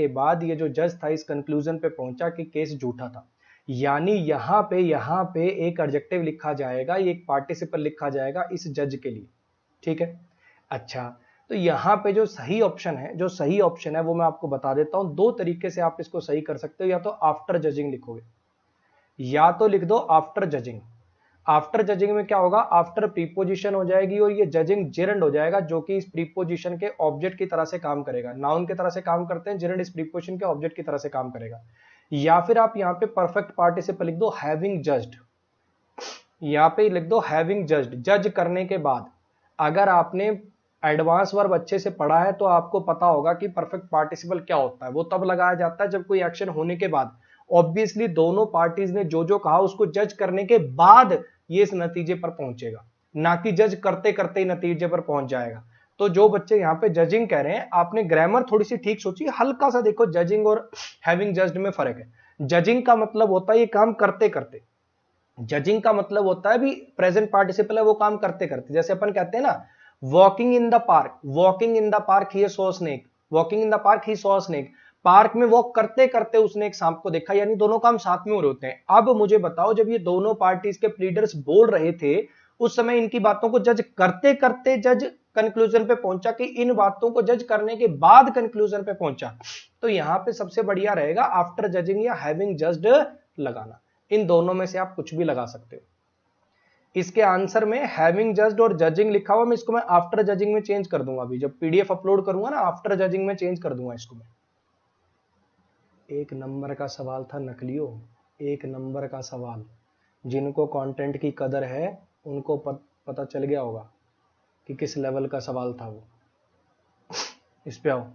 बाद, ये जो जज था इस कंक्लूजन पे पहुंचा कि केस झूठा था। यानी यहां पे एक एडजेक्टिव लिखा जाएगा, एक पार्टिसिपल लिखा जाएगा इस जज के लिए। ठीक है, अच्छा, तो यहां पे जो सही ऑप्शन है वो मैं आपको बता देता हूं। दो तरीके से आप इसको सही कर सकते हो, या तो आफ्टर जजिंग लिखोगे, या तो लिख दो आफ्टर जजिंग। आफ्टर जजिंग में क्या होगा, आफ्टर प्रीपोजिशन हो जाएगी और ये जजिंग जेरंड हो जाएगा, जो कि इस प्रीपोजिशन के ऑब्जेक्ट की तरह से काम करेगा। नाउन की तरह से काम करते हैं, जेरंड इस प्रीपोजिशन के ऑब्जेक्ट की तरह से काम करेगा। या फिर आप यहाँ पे परफेक्ट पार्टिसिपल लिख दो हैविंग जज्ड, यहाँ पे लिख दो हैविंग जज्ड, जज करने के बाद। अगर आपने एडवांस वर्ब अच्छे से पढ़ा है तो आपको पता होगा कि परफेक्ट पार्टिसिपल क्या होता है। वो तब लगाया जाता है जब कोई एक्शन होने के बाद ऑब्वियसली दोनों पार्टीज ने जो जो कहा उसको जज करने के बाद ये इस नतीजे पर पहुंचेगा, ना कि जज करते करते ही नतीजे पर पहुंच जाएगा। तो जो बच्चे यहाँ पे जजिंग कह रहे हैं, आपने ग्रामर थोड़ी सी ठीक सोची, हल्का सा देखो जजिंग और हैविंग जज्ड में फर्क है। जजिंग का मतलब होता है ये काम करते करते, जजिंग का मतलब होता है भी प्रेजेंट पार्टिसिपल है वो काम करते करते। जैसे अपन कहते हैं ना walking in the park, walking in the park he saw snake, walking in the park he saw snake, park में वॉक करते करते उसने एक सांप को देखा, यानी दोनों काम साथ में हो रहे होते हैं। अब मुझे बताओ जब ये दोनों पार्टीज के प्लीडर्स बोल रहे थे उस समय इनकी बातों को जज करते करते जज कंक्लूजन पे पहुंचा कि इन बातों को जज करने के बाद कंक्लूजन पे पहुंचा, तो यहां पे सबसे बढ़िया रहेगा आफ्टर जजिंग या हैविंग जज्ड लगाना। इन दोनों में से आप कुछ भी लगा सकते हो। इसके आंसर में हैविंग जज्ड और जजिंग लिखा हुआ, मैं इसको मैं आफ्टर जजिंग में चेंज कर दूंगा। अभी जब पीडीएफ अपलोड करूंगा ना आफ्टर जजिंग में चेंज कर दूंगा इसको मैं। एक नंबर का सवाल था नकलियों, एक नंबर का सवाल। जिनको कंटेंट की कदर है उनको पता चल गया होगा कि किस लेवल का सवाल था वो। इस पे आओ।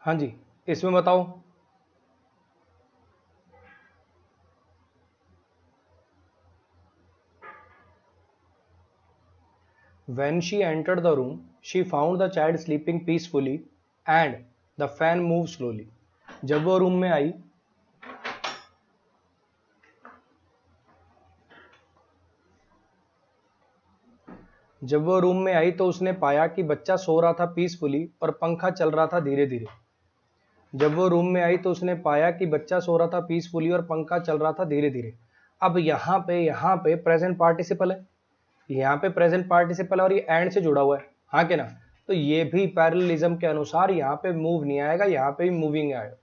हाँ जी, इसमें बताओ। When she entered the room, she found the child sleeping peacefully and the fan moved slowly. जब वो रूम में आई, जब वो रूम में आई तो उसने पाया कि बच्चा सो रहा था पीसफुली और पंखा चल रहा था धीरे धीरे। जब वो रूम में आई तो उसने पाया कि बच्चा सो रहा था पीसफुली और पंखा चल रहा था धीरे धीरे। अब यहाँ पे प्रेजेंट पार्टिसिपल है, यहाँ पे प्रेजेंट पार्टिसिपल और ये एंड से जुड़ा हुआ है, हाँ के ना। तो ये भी पैरेललिज्म के अनुसार यहाँ पे मूव नहीं आएगा, यहाँ पे भी मूविंग आएगा।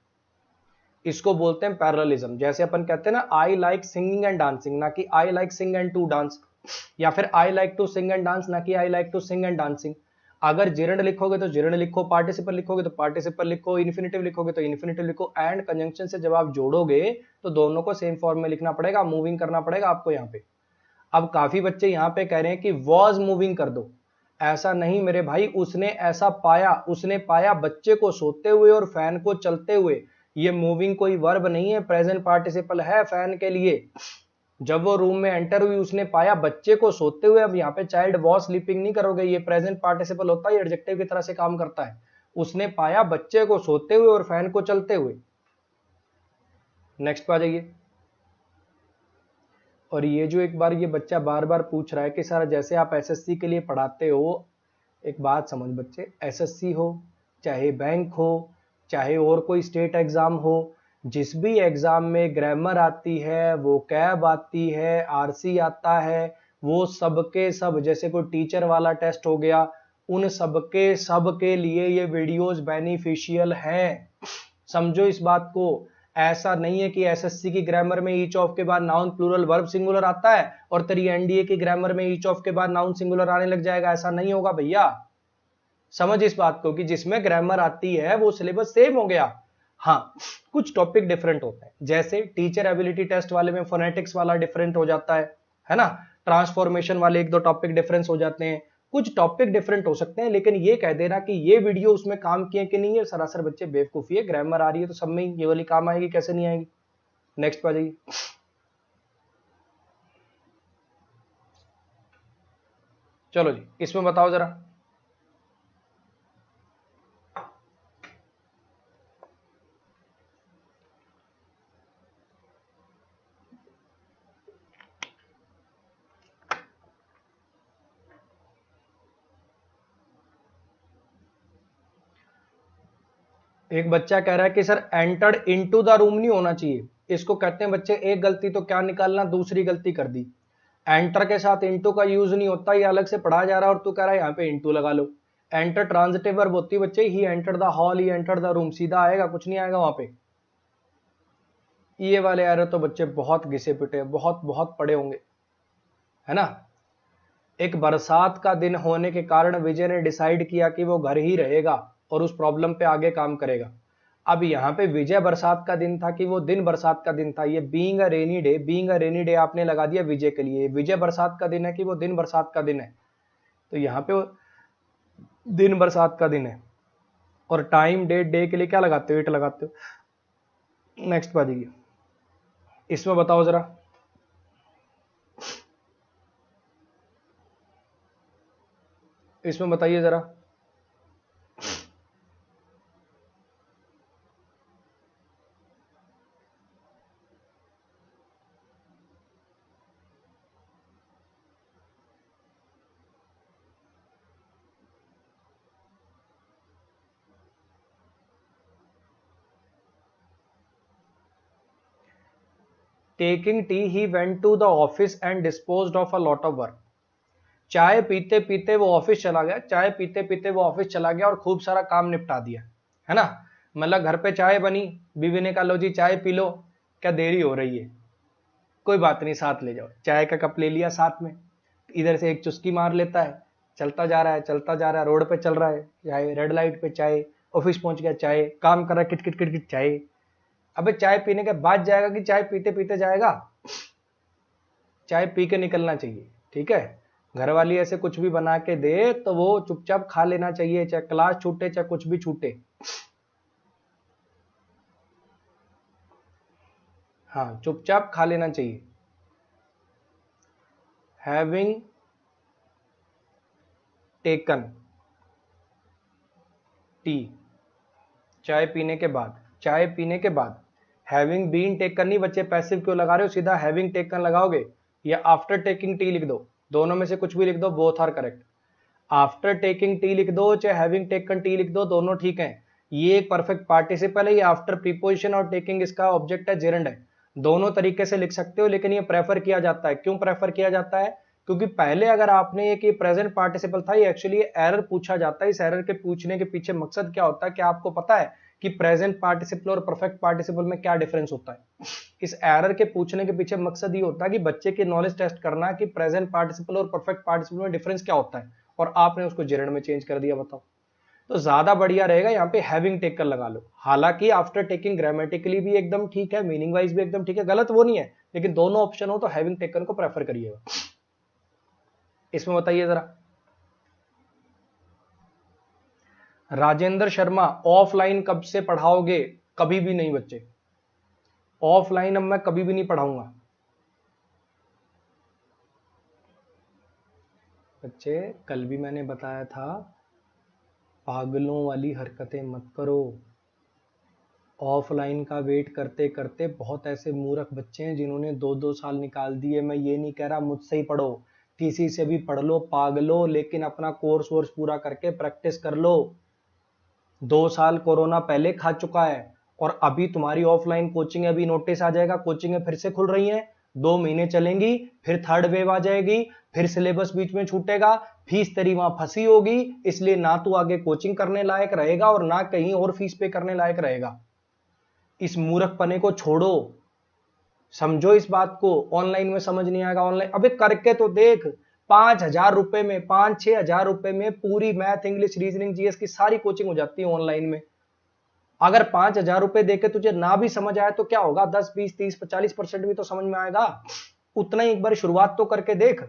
इसको बोलते हैं पैरेललिज्म। जैसे अपन कहते हैं ना I like singing and dancing, ना कि I like sing and to dance, या फिर I like to sing and dance, ना कि I like to sing and dancing. अगर जिरंड लिखोगे तो जिरंड लिखो, पार्टिसिपल लिखोगे तो पार्टिसिपल लिखो, इन्फिनिटिव लिखोगे तो इन्फिनिटिव लिखो। एंड कंजंक्शन से जब आप जोड़ोगे तो दोनों को सेम फॉर्म में लिखना पड़ेगा, मूविंग करना पड़ेगा आपको यहाँ पे। अब काफी बच्चे यहाँ पे कह रहे हैं कि वॉज मूविंग कर दो, ऐसा नहीं मेरे भाई, उसने ऐसा पाया, उसने पाया बच्चे को सोते हुए और फैन को चलते हुए। ये मूविंग कोई वर्ब नहीं है, प्रेजेंट पार्टिसिपल है फैन के लिए। जब वो रूम में एंटर हुई उसने पाया बच्चे को सोते हुए। अब यहाँ पे चाइल्ड वॉज स्लीपिंग नहीं करोगे, ये प्रेजेंट पार्टिसिपल होता है, एडजेक्टिव की तरह से काम करता है। उसने पाया बच्चे को सोते हुए और फैन को चलते हुए। नेक्स्ट पे आ जाइए। और ये जो एक बार ये बच्चा बार बार पूछ रहा है कि सर जैसे आप एसएससी के लिए पढ़ाते हो, एक बात समझ बच्चे, एसएससी हो चाहे बैंक हो चाहे और कोई स्टेट एग्जाम हो, जिस भी एग्जाम में ग्रामर आती है, वो कैब आती है, आरसी आता है, वो सबके सब, जैसे कोई टीचर वाला टेस्ट हो गया, उन सबके सब के लिए ये वीडियोस बेनिफिशियल हैं। समझो इस बात को। ऐसा नहीं है कि एसएससी की ग्रामर में ईच ऑफ के बाद नाउन प्लूरल वर्ब सिंगुलर आता है और तेरी एनडीए की ग्रामर में ईच ऑफ के बाद नाउन सिंगुलर आने लग जाएगा, ऐसा नहीं होगा भैया। समझ इस बात को कि जिसमें ग्रामर आती है वो सिलेबस सेम हो गया। हाँ, कुछ टॉपिक डिफरेंट होते हैं, जैसे टीचर एबिलिटी टेस्ट वाले में फोनेटिक्स वाला डिफरेंट हो जाता है ना, ट्रांसफॉर्मेशन वाले एक दो टॉपिक डिफरेंस हो जाते हैं, कुछ टॉपिक डिफरेंट हो सकते हैं। लेकिन ये कह देना कि ये वीडियो उसमें काम किए कि नहीं है, सरासर बच्चे बेवकूफी है। ग्रामर आ रही है तो सब में ये वाली काम आएगी, कैसे नहीं आएगी। नेक्स्ट पे आ जाइए। चलो जी, इसमें बताओ जरा। एक बच्चा कह रहा है कि sir entered into the room नहीं होना चाहिए। इसको कहते हैं बच्चे एक गलती तो क्या निकालना, दूसरी गलती कर दी। एंटर के साथ इनटू का यूज नहीं होता, ये अलग से पढ़ा जा रहा है और तू कह रहा है यहाँ पे इनटू लगा लो। एंटर ट्रांजिटिव वर्ब होती है बच्चे, he enter the hall, he enter the room, सीधा आएगा, कुछ नहीं आएगा वहां पे। ये वाले एरर तो बच्चे बहुत घिसे पिटे, बहुत बहुत पड़े होंगे, है ना। एक बरसात का दिन होने के कारण विजय ने डिसाइड किया कि वो घर ही रहेगा और उस प्रॉब्लम पे आगे काम करेगा। अब यहाँ पे विजय बरसात का दिन था कि वो दिन बरसात का दिन था, ये being a rainy day, being a rainy day आपने लगा दिया विजय के लिए, विजय बरसात का दिन है कि वो दिन बरसात का दिन है, तो यहाँ पे वो दिन बरसात का दिन है। और टाइम डेट डे के लिए क्या लगाते हो, इट लगाते हो। नेक्स्ट पा दीजिए, इसमें बताओ जरा, इसमें बताइए जरा। Taking tea he went to the office and disposed of a lot of work. चाय पीते पीते वो ऑफिस चला गया, चाय पीते पीते वो ऑफिस चला गया और खूब सारा काम निपटा दिया, है ना। मतलब घर पे चाय बनी, बीवी ने कहा लो जी चाय पी लो, क्या देरी हो रही है, कोई बात नहीं साथ ले जाओ, चाय का कप ले लिया साथ में, इधर से एक चुस्की मार लेता है, चलता जा रहा है, चलता जा रहा है, रोड पे चल रहा है चाय, रेड लाइट पे चाय, ऑफिस पहुंच गया चाय, काम कर रहा है किटकिट किटकिट चाय। अबे चाय पीने के बाद जाएगा कि चाय पीते पीते जाएगा, चाय पी के निकलना चाहिए, ठीक है। घर वाली ऐसे कुछ भी बना के दे तो वो चुपचाप खा लेना चाहिए, चाहे क्लास छूटे चाहे कुछ भी छूटे। हाँ चुपचाप खा लेना चाहिए। हैविंग टेकन टी, चाय पीने के बाद, चाय पीने के बाद, हैविंग बीन टेकन नहीं बच्चे, पैसिव क्यों लगा रहे हो, सीधा हैविंग टेकन लगाओगे या आफ्टर टेकिंग टी लिख दो, दोनों में से कुछ भी लिख दो, both are correct. After taking tea लिख दो चाहे हैविंग टेकन टी लिख दो, दोनों ठीक है। ये एक परफेक्ट पार्टिसिपल है, ये आफ्टर प्रीपोजिशन और टेकिंग इसका ऑब्जेक्ट है, जेरंड है, दोनों तरीके से लिख सकते हो, लेकिन ये प्रेफर किया जाता है। क्यों प्रेफर किया जाता है, क्योंकि पहले अगर आपने एक ये प्रेजेंट पार्टिसिपल था, ये एक्चुअली एरर पूछा जाता है, इस एरर के पूछने के पीछे मकसद क्या होता है, क्या आपको पता है कि प्रेजेंट पार्टिसिपल और परफेक्ट पार्टिसिपल में क्या डिफरेंस होता है। इस एरर के पूछने के पीछे मकसद ये होता है कि बच्चे की नॉलेज टेस्ट करना कि प्रेजेंट पार्टिसिपल और परफेक्ट पार्टिसिपल में डिफरेंस क्या होता है, और आपने उसको जेरंड में चेंज कर दिया, बताओ। तो ज्यादा बढ़िया रहेगा यहाँ पे हैविंग टेकन लगा लो। हालांकि आफ्टर टेकिंग ग्रामेटिकली भी एकदम ठीक है, मीनिंग वाइज भी एकदम ठीक है, गलत वो नहीं है, लेकिन दोनों ऑप्शन हो तो हैविंग टेकन को प्रेफर करिएगा। इसमें बताइए जरा, राजेंद्र शर्मा ऑफलाइन कब से पढ़ाओगे, कभी भी नहीं बच्चे, ऑफलाइन अब मैं कभी भी नहीं पढ़ाऊंगा बच्चे। कल भी मैंने बताया था, पागलों वाली हरकतें मत करो। ऑफलाइन का वेट करते करते बहुत ऐसे मूर्ख बच्चे हैं जिन्होंने 2-2 साल निकाल दिए। मैं ये नहीं कह रहा मुझसे ही पढ़ो, किसी से भी पढ़ लो पागलो, लेकिन अपना कोर्स वोर्स पूरा करके प्रैक्टिस कर लो। 2 साल कोरोना पहले खा चुका है और अभी तुम्हारी ऑफलाइन कोचिंग, अभी नोटिस आ जाएगा, कोचिंग फिर से खुल रही हैं, 2 महीने चलेंगी, फिर थर्ड वेव आ जाएगी, फिर सिलेबस बीच में छूटेगा, फीस तेरी वहां फंसी होगी, इसलिए ना तू आगे कोचिंग करने लायक रहेगा और ना कहीं और फीस पे करने लायक रहेगा। इस मूर्खपने को छोड़ो, समझो इस बात को। ऑनलाइन में समझ नहीं आएगा, ऑनलाइन अबे करके तो देख, 5,000 रुपए में, 5-6 हजार रुपए में पूरी मैथ इंग्लिश रीजनिंग जीएस की सारी कोचिंग हो जाती है ऑनलाइन में। अगर 5,000 रुपए देके तुझे ना भी समझ आए तो क्या होगा, 10, 20, 30, 40% भी तो समझ में आएगा। उतना ही एक बार शुरुआत तो करके देख।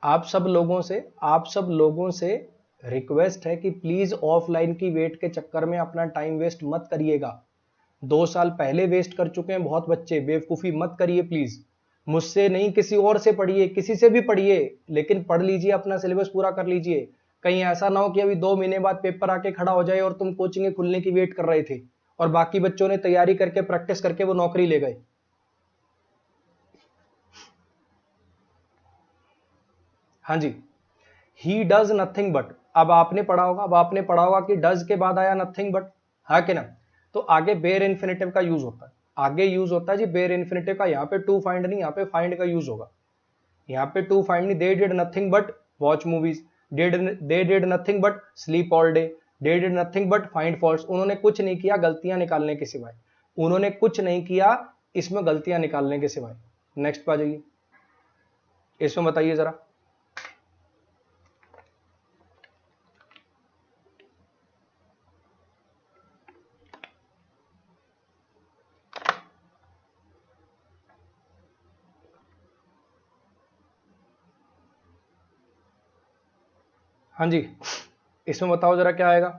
आप सब लोगों से रिक्वेस्ट है कि प्लीज ऑफलाइन की वेट के चक्कर में अपना टाइम वेस्ट मत करिएगा। 2 साल पहले वेस्ट कर चुके हैं बहुत बच्चे, बेवकूफी मत करिए प्लीज। मुझसे नहीं, किसी और से पढ़िए, किसी से भी पढ़िए, लेकिन पढ़ लीजिए, अपना सिलेबस पूरा कर लीजिए। कहीं ऐसा ना हो कि अभी 2 महीने बाद पेपर आके खड़ा हो जाए और तुम कोचिंग खुलने की वेट कर रहे थे और बाकी बच्चों ने तैयारी करके प्रैक्टिस करके वो नौकरी ले गए। हाँ जी, ही डज नथिंग बट, अब आपने पढ़ा होगा, कि डज के बाद आया नथिंग बट, हाँ कि ना। तो आगे बेयर इन्फिनेटिव का यूज होता है, आगे यूज होता है जी बेयर इन्फिनेटिव का। यहाँ पे टू फाइंड नहीं, यहाँ पे फाइंड का यूज होगा। यहाँ पे टू फाइंड नहीं, they did nothing but watch movies, they did nothing but sleep all day, they did nothing but find faults, उन्होंने कुछ नहीं किया गलतियां निकालने के सिवाय, उन्होंने कुछ नहीं किया इसमें गलतियां निकालने के सिवाय। नेक्स्ट पे आ जाइए, इसमें बताइए जरा। हाँ जी, इसमें बताओ जरा क्या आएगा।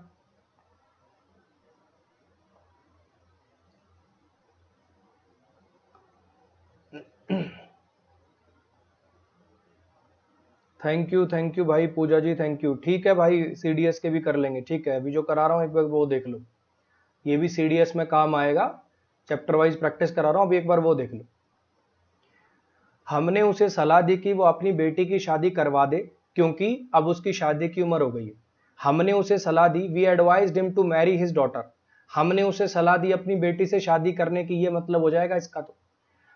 थैंक यू भाई पूजा जी, थैंक यू। ठीक है भाई, सीडीएस के भी कर लेंगे, ठीक है, अभी जो करा रहा हूँ एक बार वो देख लो, ये भी सीडीएस में काम आएगा, चैप्टर वाइज प्रैक्टिस करा रहा हूँ, अभी एक बार वो देख लो। हमने उसे सलाह दी कि वो अपनी बेटी की शादी करवा दे क्योंकि अब उसकी शादी की उम्र हो गई है। हमने उसे सलाह दी, we advised him to marry his daughter, हमने उसे सलाह दी अपनी बेटी से शादी करने की, ये मतलब हो जाएगा इसका। तो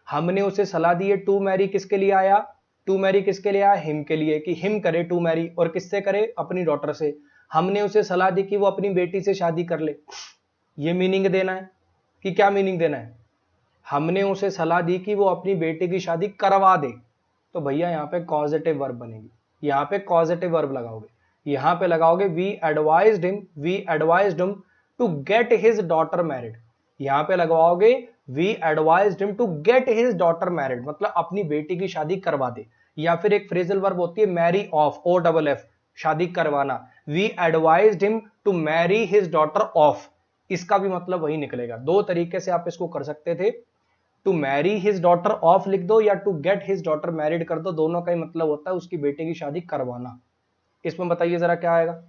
हमने उसे सलाह दी है, टू मैरी किसके लिए आया, टू मैरी किसके लिए आया, हिम के लिए, कि हिम करे टू मैरी, और किससे करे, अपनी डॉटर से। हमने उसे सलाह दी कि वो अपनी बेटी से शादी कर ले, ये मीनिंग देना है कि क्या मीनिंग देना है। हमने उसे सलाह दी कि वो अपनी बेटी की शादी करवा दे, तो भैया यहाँ पे कॉजेटिव वर्ब बनेगी, यहाँ पे कॉजेटिव वर्ब लगाओगे, यहाँ पे लगाओगे we advised him to get his daughter married, यहाँ पे लगवाओगे we advised him to get his daughter married, मतलब अपनी बेटी की शादी करवा दे। या फिर एक फ्रेजल वर्ब होती है marry off, O double F, शादी करवाना, we advised him to marry his daughter off, इसका भी मतलब वही निकलेगा। दो तरीके से आप इसको कर सकते थे, to marry his daughter off लिख दो या to get his daughter married कर दो, दोनों का ही मतलब होता है उसकी बेटे की शादी करवाना। इसमें बताइए जरा क्या आएगा।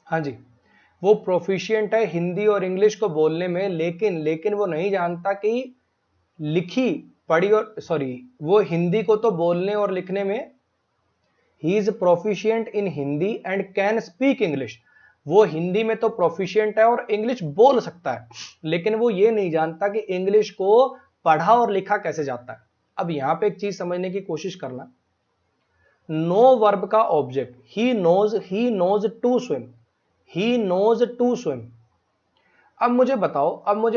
हाँ जी, वो प्रोफिशिएंट है हिंदी और इंग्लिश को बोलने में, लेकिन वो नहीं जानता कि लिखी पढ़ी और सॉरी, वो हिंदी को तो बोलने और लिखने में, he is proficient in Hindi and can speak English, वो हिंदी में तो प्रोफिशिएंट है और इंग्लिश बोल सकता है, लेकिन वो ये नहीं जानता कि इंग्लिश को पढ़ा और लिखा कैसे जाता है। अब यहां पे एक चीज समझने की कोशिश करना, नो वर्ब का object, he knows to swim, he knows to swim. अब मुझे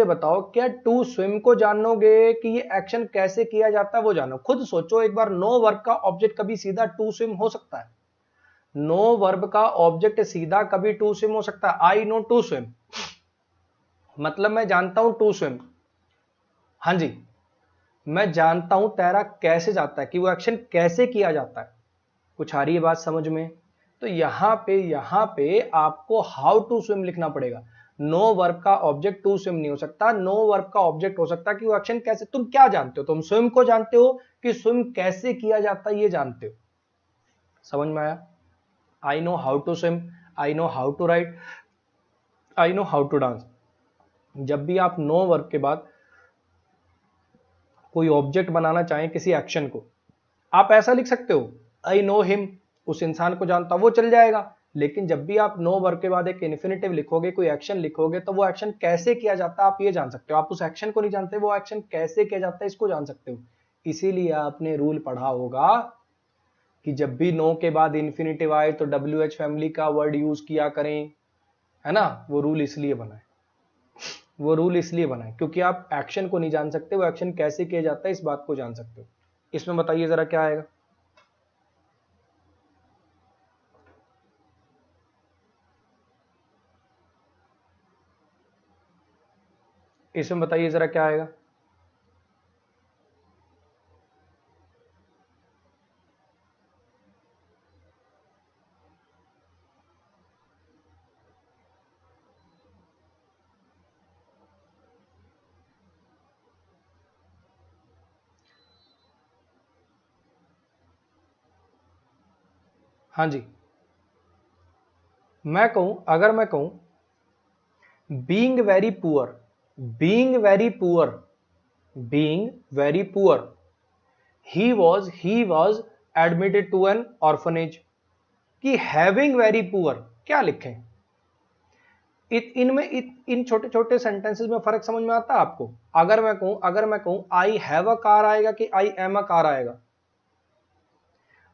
बताओ क्या टू स्विम को जानोगे कि ये एक्शन कैसे किया जाता है वो जानो, खुद सोचो एक बार, नो वर्ब का ऑब्जेक्ट कभी सीधा टू स्विम हो सकता है, नो वर्ब का ऑब्जेक्ट सीधा कभी टू स्विम हो सकता है। आई नो टू स्विम, मतलब मैं जानता हूं टू स्विम, हाँ जी, मैं जानता हूं तैरा कैसे जाता है, कि वो एक्शन कैसे किया जाता है। कुछ आ रही है बात समझ में। तो यहां पे आपको हाउ टू स्विम लिखना पड़ेगा। नो वर्ब का ऑब्जेक्ट टू स्विम नहीं हो सकता, नो वर्ब का ऑब्जेक्ट हो सकता कि वो एक्शन कैसे, तुम क्या जानते हो, तुम स्विम को जानते हो कि स्विम कैसे किया जाता है ये जानते हो। समझ में आया। I know how to swim, I know how to write, I know how to dance. जब भी आप नो वर्ब के बाद कोई ऑब्जेक्ट बनाना चाहें किसी एक्शन को, आप ऐसा लिख सकते हो, आई नो हिम, उस इंसान को जानता, वो चल जाएगा। लेकिन जब भी आप नो वर्ब के बाद एक इन्फिनेटिव लिखोगे, कोई एक्शन लिखोगे, तो वो एक्शन कैसे किया जाता है आप ये जान सकते हो। आप उस एक्शन को नहीं जानते, वो एक्शन कैसे किया जाता है इसको जान सकते हो। इसीलिए आपने रूल पढ़ा होगा कि जब भी नो के बाद इन्फिनेटिव आए तो WH फैमिली का वर्ड यूज किया करें, है ना। वो रूल इसलिए बना है क्योंकि आप एक्शन को नहीं जान सकते, वो एक्शन कैसे किया जाता है इस बात को जान सकते हो। इसमें बताइए जरा क्या आएगा। इसमें बताइए जरा क्या आएगा। हाँ जी, मैं कहूं, अगर मैं कहूं being very poor, being very poor, being very poor, he was admitted to an orphanage, कि हैविंग वेरी पुअर क्या लिखें? इनमें इन छोटे छोटे सेंटेंसेस में फर्क समझ में आता है आपको? अगर मैं कहूं आई हैव अ कार आएगा कि आई एम अ कार आएगा?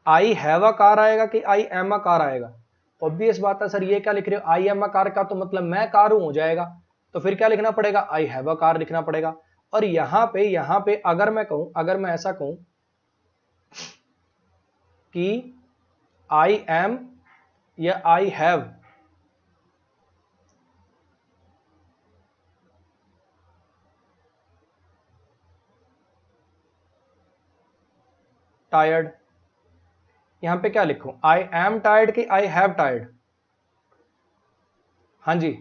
आई हैव अ कार आएगा कि आई एम अ कार आएगा? ऑब्वियस बात है सर, ये क्या लिख रहे हो? आई एम अ कार का तो मतलब मैं कार हूं हो जाएगा, तो फिर क्या लिखना पड़ेगा? आई हैव अ कार लिखना पड़ेगा। और यहां पे अगर मैं ऐसा कहूं कि आई एम या आई हैव टायर्ड, यहां पे क्या लिखूं? आई एम टायर्ड कि आई हैव टायर्ड? हाँ जी,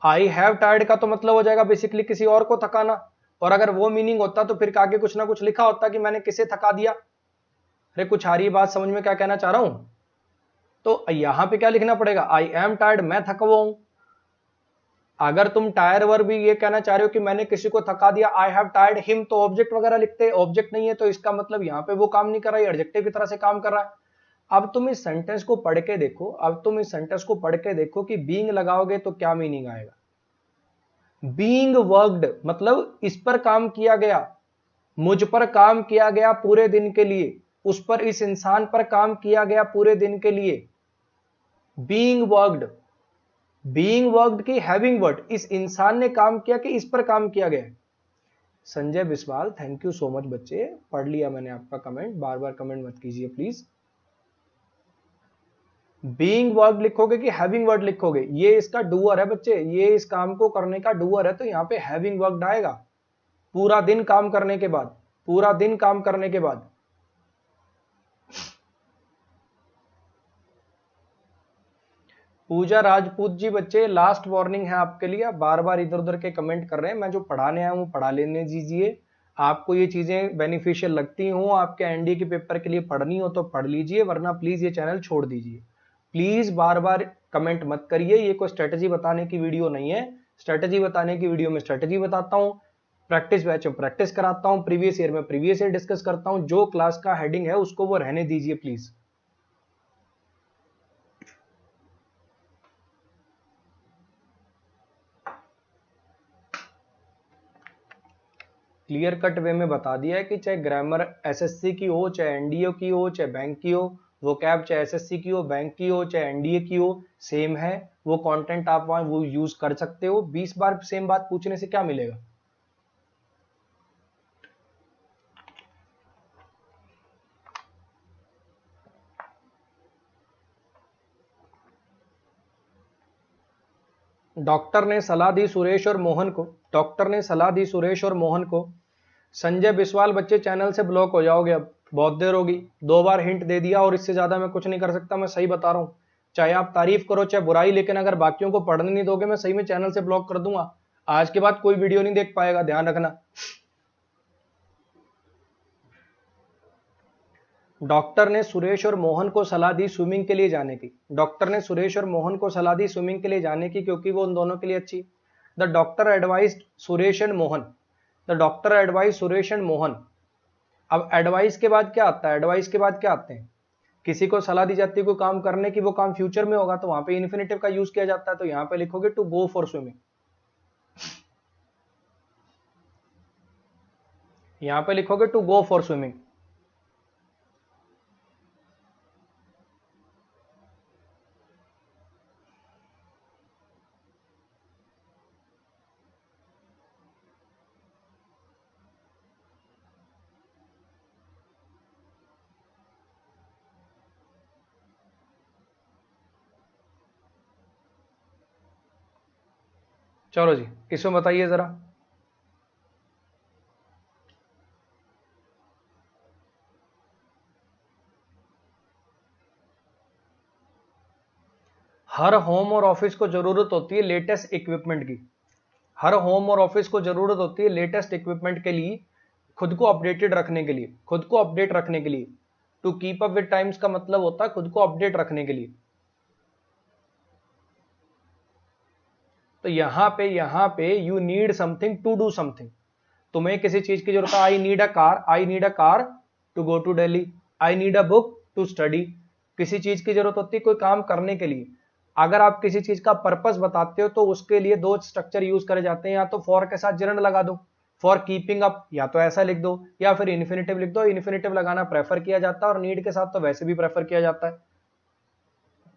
आई हैव टायर्ड का तो मतलब हो जाएगा बेसिकली किसी और को थकाना, और अगर वो मीनिंग होता तो फिर आगे कुछ ना कुछ लिखा होता कि मैंने किसे थका दिया। अरे कुछ आ रही बात समझ में क्या कहना चाह रहा हूं? तो यहां पे क्या लिखना पड़ेगा? आई एम टायर्ड, मैं थका हुआ हूं। अगर तुम टायर वर भी ये कहना चाह रहे हो कि मैंने किसी को थका दिया, आई हैव टायर्ड हिम, तो ऑब्जेक्ट वगैरह लिखते, ऑब्जेक्ट नहीं है तो इसका मतलब यहां पे वो काम नहीं कर रहा है, एडजेक्टिव की तरह से काम कर रहा है। अब तुम इस सेंटेंस को पढ़ के देखो, कि बीइंग लगाओगे तो क्या मीनिंग आएगा? बीइंग वर्कड मतलब इस पर काम किया गया, मुझ पर काम किया गया पूरे दिन के लिए, उस पर, इस इंसान पर काम किया गया पूरे दिन के लिए। बीइंग वर्कड, बीइंग वर्कड की हैविंग वर्ड, इस इंसान ने काम किया कि इस पर काम किया गया। Sanjay Biswal, thank you so much बच्चे, पढ़ लिया मैंने आपका कमेंट, बार बार कमेंट मत कीजिए प्लीज। बीइंग वर्कड लिखोगे कि हैविंग वर्ड लिखोगे? ये इसका डूअर है बच्चे, ये इस काम को करने का डूअर है, तो यहां पे हैविंग वर्कड आएगा। पूरा दिन काम करने के बाद, पूरा दिन काम करने के बाद। पूजा राजपूत जी, बच्चे लास्ट वार्निंग है आपके लिए, आप बार बार इधर उधर के कमेंट कर रहे हैं, मैं जो पढ़ाने आया हूं पढ़ा लेने दीजिए। आपको ये चीजें बेनिफिशियल लगती हो, आपके एनडीए के पेपर के लिए पढ़नी हो तो पढ़ लीजिए, वरना प्लीज ये चैनल छोड़ दीजिए। प्लीज बार बार कमेंट मत करिए, ये कोई स्ट्रेटेजी बताने की वीडियो नहीं है। स्ट्रेटेजी बताने की वीडियो में स्ट्रेटेजी बताता हूं, प्रैक्टिस बैच में प्रैक्टिस कराता हूं, प्रीवियस ईयर में प्रीवियस ईयर डिस्कस करता हूं। जो क्लास का हेडिंग है उसको वो रहने दीजिए प्लीज। क्लियर कट वे में बता दिया है कि चाहे ग्रामर एसएससी की हो, चाहे एनडीए की हो, चाहे बैंक की हो, वो कैब चाहे एसएससी की हो, बैंक की हो, चाहे एनडीए की हो, सेम है। वो कंटेंट आप वहां वो यूज कर सकते हो। 20 बार सेम बात पूछने से क्या मिलेगा? डॉक्टर ने सलाह दी सुरेश और मोहन को, डॉक्टर ने सलाह दी सुरेश और मोहन को। संजय बिस्वाल, बच्चे चैनल से ब्लॉक हो जाओगे, अब बहुत देर होगी, 2 बार हिंट दे दिया और इससे ज्यादा मैं कुछ नहीं कर सकता, मैं सही बता रहा हूं। चाहे आप तारीफ करो चाहे बुराई, लेकिन अगर बाकियों को पढ़ने नहीं दोगे मैं सही में चैनल से ब्लॉक कर दूंगा। आज के बाद कोई वीडियो नहीं देख पाएगा, ध्यान रखना। डॉक्टर ने सुरेश और मोहन को सलाह दी स्विमिंग के लिए जाने की, डॉक्टर ने सुरेश और मोहन को सलाह दी स्विमिंग के लिए जाने की, क्योंकि वो उन दोनों के लिए अच्छी। The doctor advised Suresh and Mohan, the doctor advise Suresh and Mohan. अब एडवाइस के बाद क्या आता है? एडवाइस के बाद क्या आते हैं? किसी को सलाह दी जाती है कोई काम करने की, वो काम फ्यूचर में होगा तो वहां पे इन्फिनेटिव का यूज किया जाता है, तो यहां पे लिखोगे टू गो फॉर स्विमिंग, यहां पे लिखोगे टू गो फॉर स्विमिंग। चलो जी, इसमें बताइए जरा। हर होम और ऑफिस को जरूरत होती है लेटेस्ट इक्विपमेंट की, हर होम और ऑफिस को जरूरत होती है लेटेस्ट इक्विपमेंट के लिए, खुद को अपडेटेड रखने के लिए, खुद को अपडेट रखने के लिए। To keep up with times का मतलब होता है खुद को अपडेट रखने के लिए। तो यहां पे you need something to do something, तुम्हें किसी चीज की जरूरत है। I need a car to go to Delhi, I need a book to study. किसी चीज की जरूरत होती है कोई काम करने के लिए। अगर आप किसी चीज का पर्पस बताते हो तो उसके लिए दो स्ट्रक्चर यूज करे जाते हैं, या तो फॉर के साथ जेरंड लगा दो, फॉर कीपिंग अप, या तो ऐसा लिख दो, या फिर इन्फिनेटिव लिख दो। इन्फिनेटिव लगाना प्रेफर किया जाता है और नीड के साथ तो वैसे भी प्रेफर किया जाता है।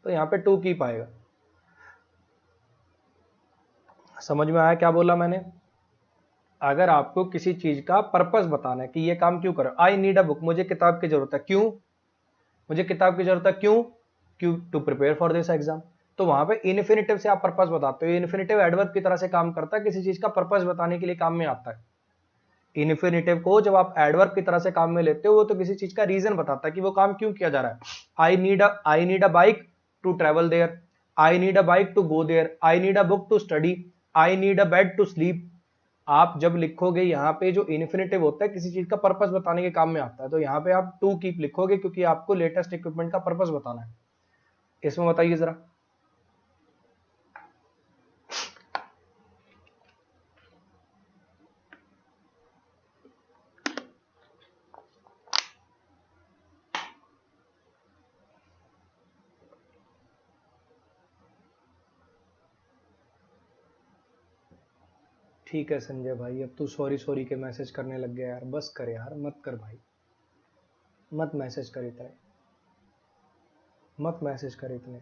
तो यहाँ पे टू कीप आएगा। समझ में आया क्या बोला मैंने? अगर आपको किसी चीज का पर्पस बताना है कि ये काम क्यों करो, आई नीड अ बुक, मुझे किताब की जरूरत है, क्यों मुझे किताब की जरूरत है, क्यों to prepare for this exam. तो वहां पे इन्फिनेटिव से आप पर्पस बताते हो। इन्फिनेटिव एडवर्ब की तरह से काम करता है, किसी चीज का पर्पस बताने के लिए काम में आता है। इन्फिनेटिव को जब आप एडवर्ब की तरह से काम में लेते हो वो तो किसी चीज का रीजन बताता है कि वो काम क्यों किया जा रहा है। I need a bike to travel there, I need a bike to go there, I need a book to study, I need a bed to sleep. आप जब लिखोगे यहाँ पे जो इन्फिनेटिव होता है किसी चीज का पर्पस बताने के काम में आता है, तो यहाँ पे आप टू कीप लिखोगे क्योंकि आपको लेटेस्ट इक्विपमेंट का पर्पस बताना है। इसमें बताइए जरा। ठीक है संजय भाई, अब तू सॉरी सॉरी के मैसेज करने लग गया यार, बस कर यार, मत कर भाई, मत मैसेज कर इतने, मत मैसेज कर इतने।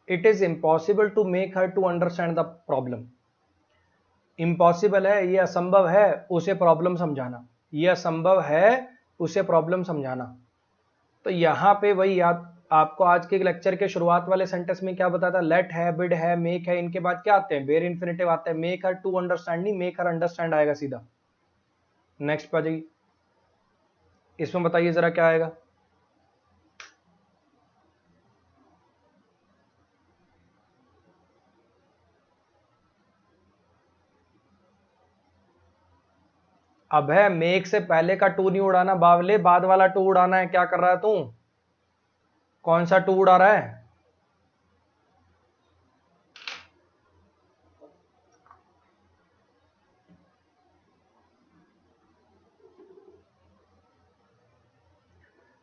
It is impossible to make her to understand the problem. Impossible है, ये असंभव है उसे प्रॉब्लम समझाना, ये असंभव है उसे प्रॉब्लम समझाना। तो यहां पे वही याद, आपको आज के लेक्चर के शुरुआत वाले सेंटेंस में क्या बताया था, लेट है, बिड है, मेक है, इनके बाद क्या आते हैं, वेर इन्फिनेटिव आते हैं। मेक हर टू अंडरस्टैंड नहीं, मेक हर अंडरस्टैंड आएगा सीधा। नेक्स्ट पे आ जाइए, इसमें बताइए जरा क्या आएगा। अब है मेक से पहले का टू नहीं उड़ाना बावले, बाद वाला टू उड़ाना है। क्या कर रहा है तू, कौन सा टू उड़ा रहा है?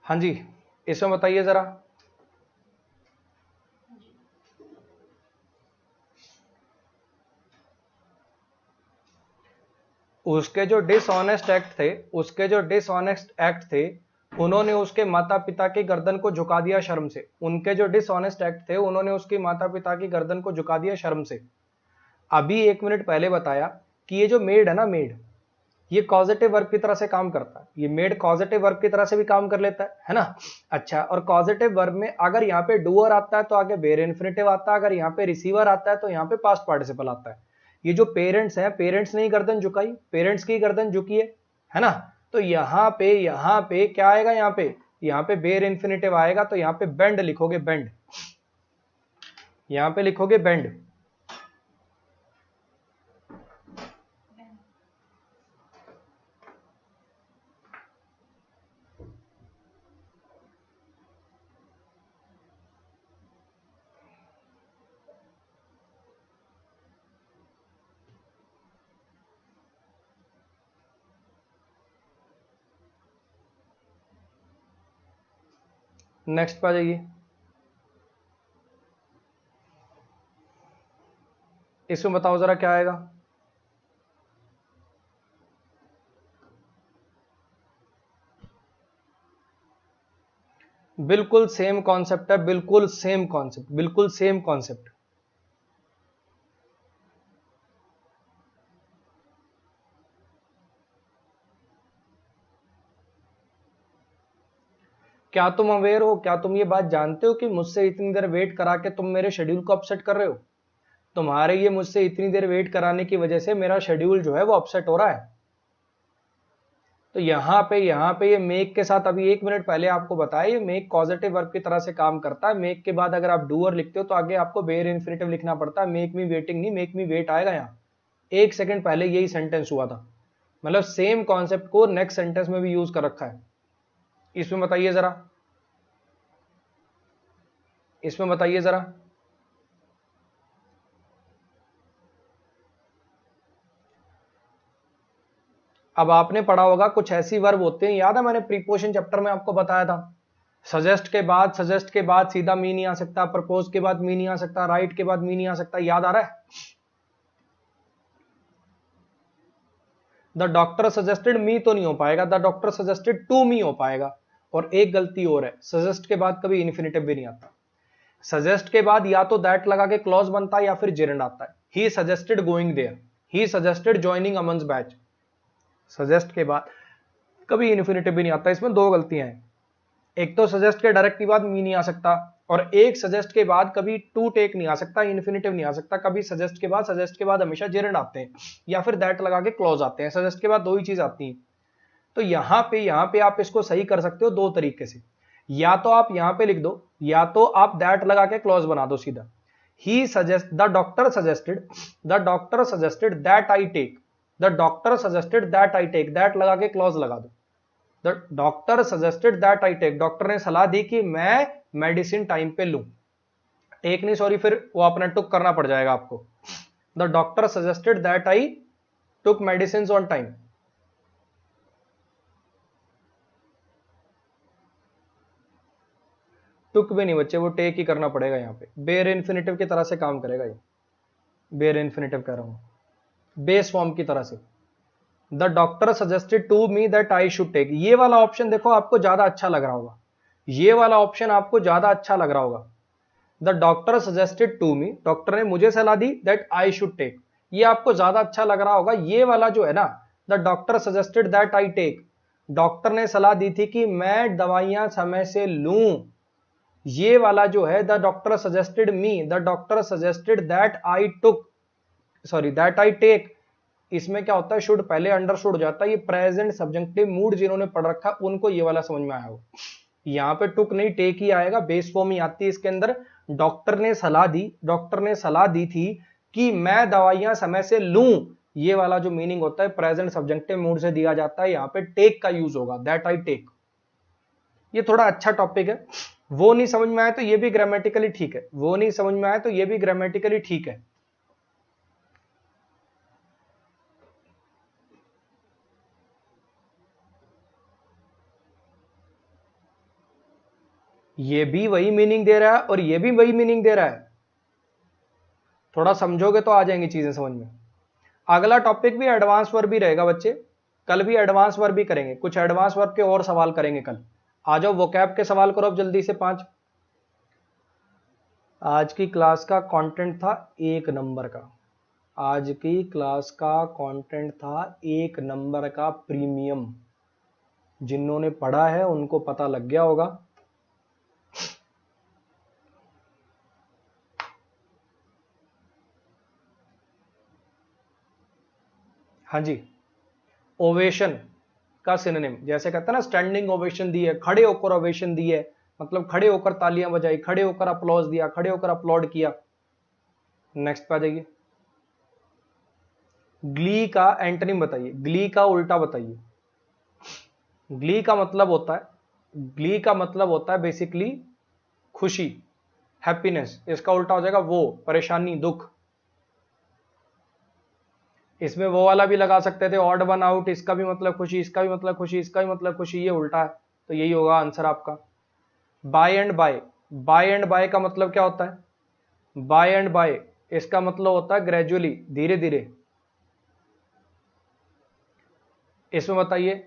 हाँ जी, इसमें बताइए जरा। उसके जो डिसऑनेस्ट एक्ट थे, उसके जो डिसऑनेस्ट एक्ट थे, उन्होंने उसके माता पिता की गर्दन को झुका दिया शर्म से। उनके जो डिसऑनेस्ट एक्ट थे उन्होंने उसकी माता पिता की गर्दन को झुका दिया शर्म से। अभी 1 मिनट पहले बताया कि ये जो मेड है ना, मेड, ये कॉजेटिव वर्ब की तरह से काम करता है। ये मेड कॉजेटिव वर्ब की तरह से भी काम कर लेता है ना। अच्छा, और कॉजेटिव वर्ब में अगर यहाँ पे डूअर आता है तो आगे वेर इन्फिनेटिव आता है, अगर यहाँ पे रिसीवर आता है तो यहाँ पे पास्ट पार्टिसिपल आता है। ये जो पेरेंट्स हैं, पेरेंट्स ने ही गर्दन झुकाई, पेरेंट्स की गर्दन झुकी है ना। तो यहाँ पे क्या आएगा, यहाँ पे वेर इन्फिनेटिव आएगा, तो यहाँ पे बेंड लिखोगे, बेंड, यहाँ पे लिखोगे बेंड। नेक्स्ट पे आ जाइए, इसमें बताओ जरा क्या आएगा। बिल्कुल सेम कॉन्सेप्ट है, बिल्कुल सेम कॉन्सेप्ट, बिल्कुल सेम कॉन्सेप्ट। क्या तुम अवेयर हो, क्या तुम ये बात जानते हो कि मुझसे इतनी देर वेट करा के तुम मेरे शेड्यूल को अपसेट कर रहे हो? तुम्हारे ये मुझसे इतनी देर वेट कराने की वजह से मेरा शेड्यूल जो है वो अपसेट हो रहा है। तो यहाँ पे ये मेक के साथ अभी 1 मिनट पहले आपको बताया, ये मेक पॉजिटिव वर्ब की तरह से काम करता है। मेक के बाद अगर आप डूअर लिखते हो तो आगे आपको वेर इन्फिनेटिव लिखना पड़ता है। मेक मी वेटिंग नहीं, मेक मी वेट आएगा यहाँ। 1 सेकंड पहले यही सेंटेंस हुआ था। मतलब सेम कॉन्सेप्ट को नेक्स्ट सेंटेंस में भी यूज कर रखा है। इसमें बताइए जरा, इसमें बताइए जरा। अब आपने पढ़ा होगा कुछ ऐसी वर्ब होते हैं, याद है मैंने प्रीपोजिशन चैप्टर में आपको बताया था, सजेस्ट के बाद सीधा मी नहीं आ सकता, प्रपोज के बाद मी नहीं आ सकता, राइट के बाद मी नहीं आ सकता, याद आ रहा है? द डॉक्टर सजेस्टेड मी तो नहीं हो पाएगा, the doctor suggested to me हो पाएगा। और एक गलती और है, सजेस्ट के बाद कभी इन्फिनेटिव भी नहीं आता। सजेस्ट के बाद या तो दैट लगा के क्लॉज बनता है या फिर जेरेंड आता है। He suggested going there, he suggested joining Aman's batch. Suggest के बाद कभी इन्फिनेटिव भी नहीं आता। इसमें दो गलतियां हैं, एक तो सजेस्ट के डायरेक्ट के बाद मी नहीं आ सकता, और एक सजेस्ट के बाद कभी टू टेक नहीं आ सकता, इन्फिनेटिव नहीं आ सकता। कभी सजेस्ट के बाद हमेशा जेरेंड आते हैं या फिर दैट लगा के क्लॉज आते हैं। सजेस्ट के बाद दो ही चीज आती हैं। तो यहां पे आप इसको सही कर सकते हो दो तरीके से। या तो आप यहां पे लिख दो, या तो आप दैट लगा के क्लॉज बना दो सीधा। He suggest the doctor suggested that I take, the doctor suggested that I take, that लगा के क्लॉज लगा दो। The doctor suggested that I take, doctor ने सलाह दी कि मैं मेडिसिन टाइम पे लूं। टेक नहीं, सॉरी, फिर वो अपना टुक करना पड़ जाएगा आपको। The doctor suggested that I took medicine on time. Took भी नहीं बच्चे, वो टेक ही करना पड़ेगा। यहाँ पे बेर इन्फिनेटिव की तरह से काम करेगा ये। बेर इन्फिनेटिव कह रहा हूं, बेस फॉर्म की तरह से। The doctor suggested to me that I should take, ये वाला ऑप्शन देखो आपको ज्यादा अच्छा लग रहा होगा, ये वाला ऑप्शन आपको ज्यादा अच्छा लग रहा होगा। The doctor suggested to me, doctor ने मुझे सलाह दी दैट आई शुड टेक, ये आपको ज्यादा अच्छा लग रहा होगा। ये वाला जो है ना, the doctor suggested that I take, doctor ने सलाह दी थी कि मैं दवाइयां समय से लूं, ये वाला जो है the doctor suggested me, the doctor suggested that I took, sorry that I take, इसमें क्या होता है, शुड पहले अंडरस्टूड हो जाता है। ये प्रेजेंट सब्जेक्टिव मूड जिन्होंने पढ़ रखा उनको ये वाला समझ में आया हो। यहाँ पे टुक नहीं टेक ही आएगा, बेस फॉर्म ही आती है इसके अंदर। डॉक्टर ने सलाह दी थी कि मैं दवाइयां समय से लूं, ये वाला जो मीनिंग होता है प्रेजेंट सब्जेक्टिव मूड से दिया जाता है। यहाँ पे टेक का यूज होगा, दैट आई टेक। ये थोड़ा अच्छा टॉपिक है। वो नहीं समझ में आया तो ये भी ग्रामेटिकली ठीक है, वो नहीं समझ में आया तो ये भी ग्रामेटिकली ठीक है। ये भी वही मीनिंग दे रहा है और ये भी वही मीनिंग दे रहा है। थोड़ा समझोगे तो आ जाएंगी चीजें समझ में। अगला टॉपिक भी एडवांस वर्ब भी रहेगा बच्चे, कल भी एडवांस वर्ब भी करेंगे, कुछ एडवांस वर्ब के और सवाल करेंगे कल। आ जाओ वोकैब के सवाल करो अब जल्दी से 5। आज की क्लास का कंटेंट था 1 नंबर का, आज की क्लास का कंटेंट था 1 नंबर का प्रीमियम। जिन्होंने पढ़ा है उनको पता लग गया होगा। हाँ जी, ओवेशन का सिनोनिम, जैसे कहते हैं ना स्टैंडिंग ओवेशन दी है, खड़े होकर ओवेशन दी है, मतलब खड़े होकर तालियां बजाई, खड़े होकर अपलॉज दिया, खड़े होकर अपलॉड किया। नेक्स्ट पे आ जाइए। ग्ली का एंटोनिम बताइए, ग्ली का उल्टा बताइए। ग्ली का मतलब होता है, ग्ली का मतलब होता है बेसिकली खुशी, हैप्पीनेस। इसका उल्टा हो जाएगा वो, परेशानी, दुख। इसमें वो वाला भी लगा सकते थे, ऑड वन आउट, इसका भी मतलब खुशी, इसका भी मतलब खुशी, इसका भी मतलब खुशी, ये उल्टा है तो यही होगा आंसर आपका। By and by, by and by का मतलब क्या होता है, बाय एंड बाय इसका मतलब होता है ग्रेजुअली, धीरे धीरे। इसमें बताइए,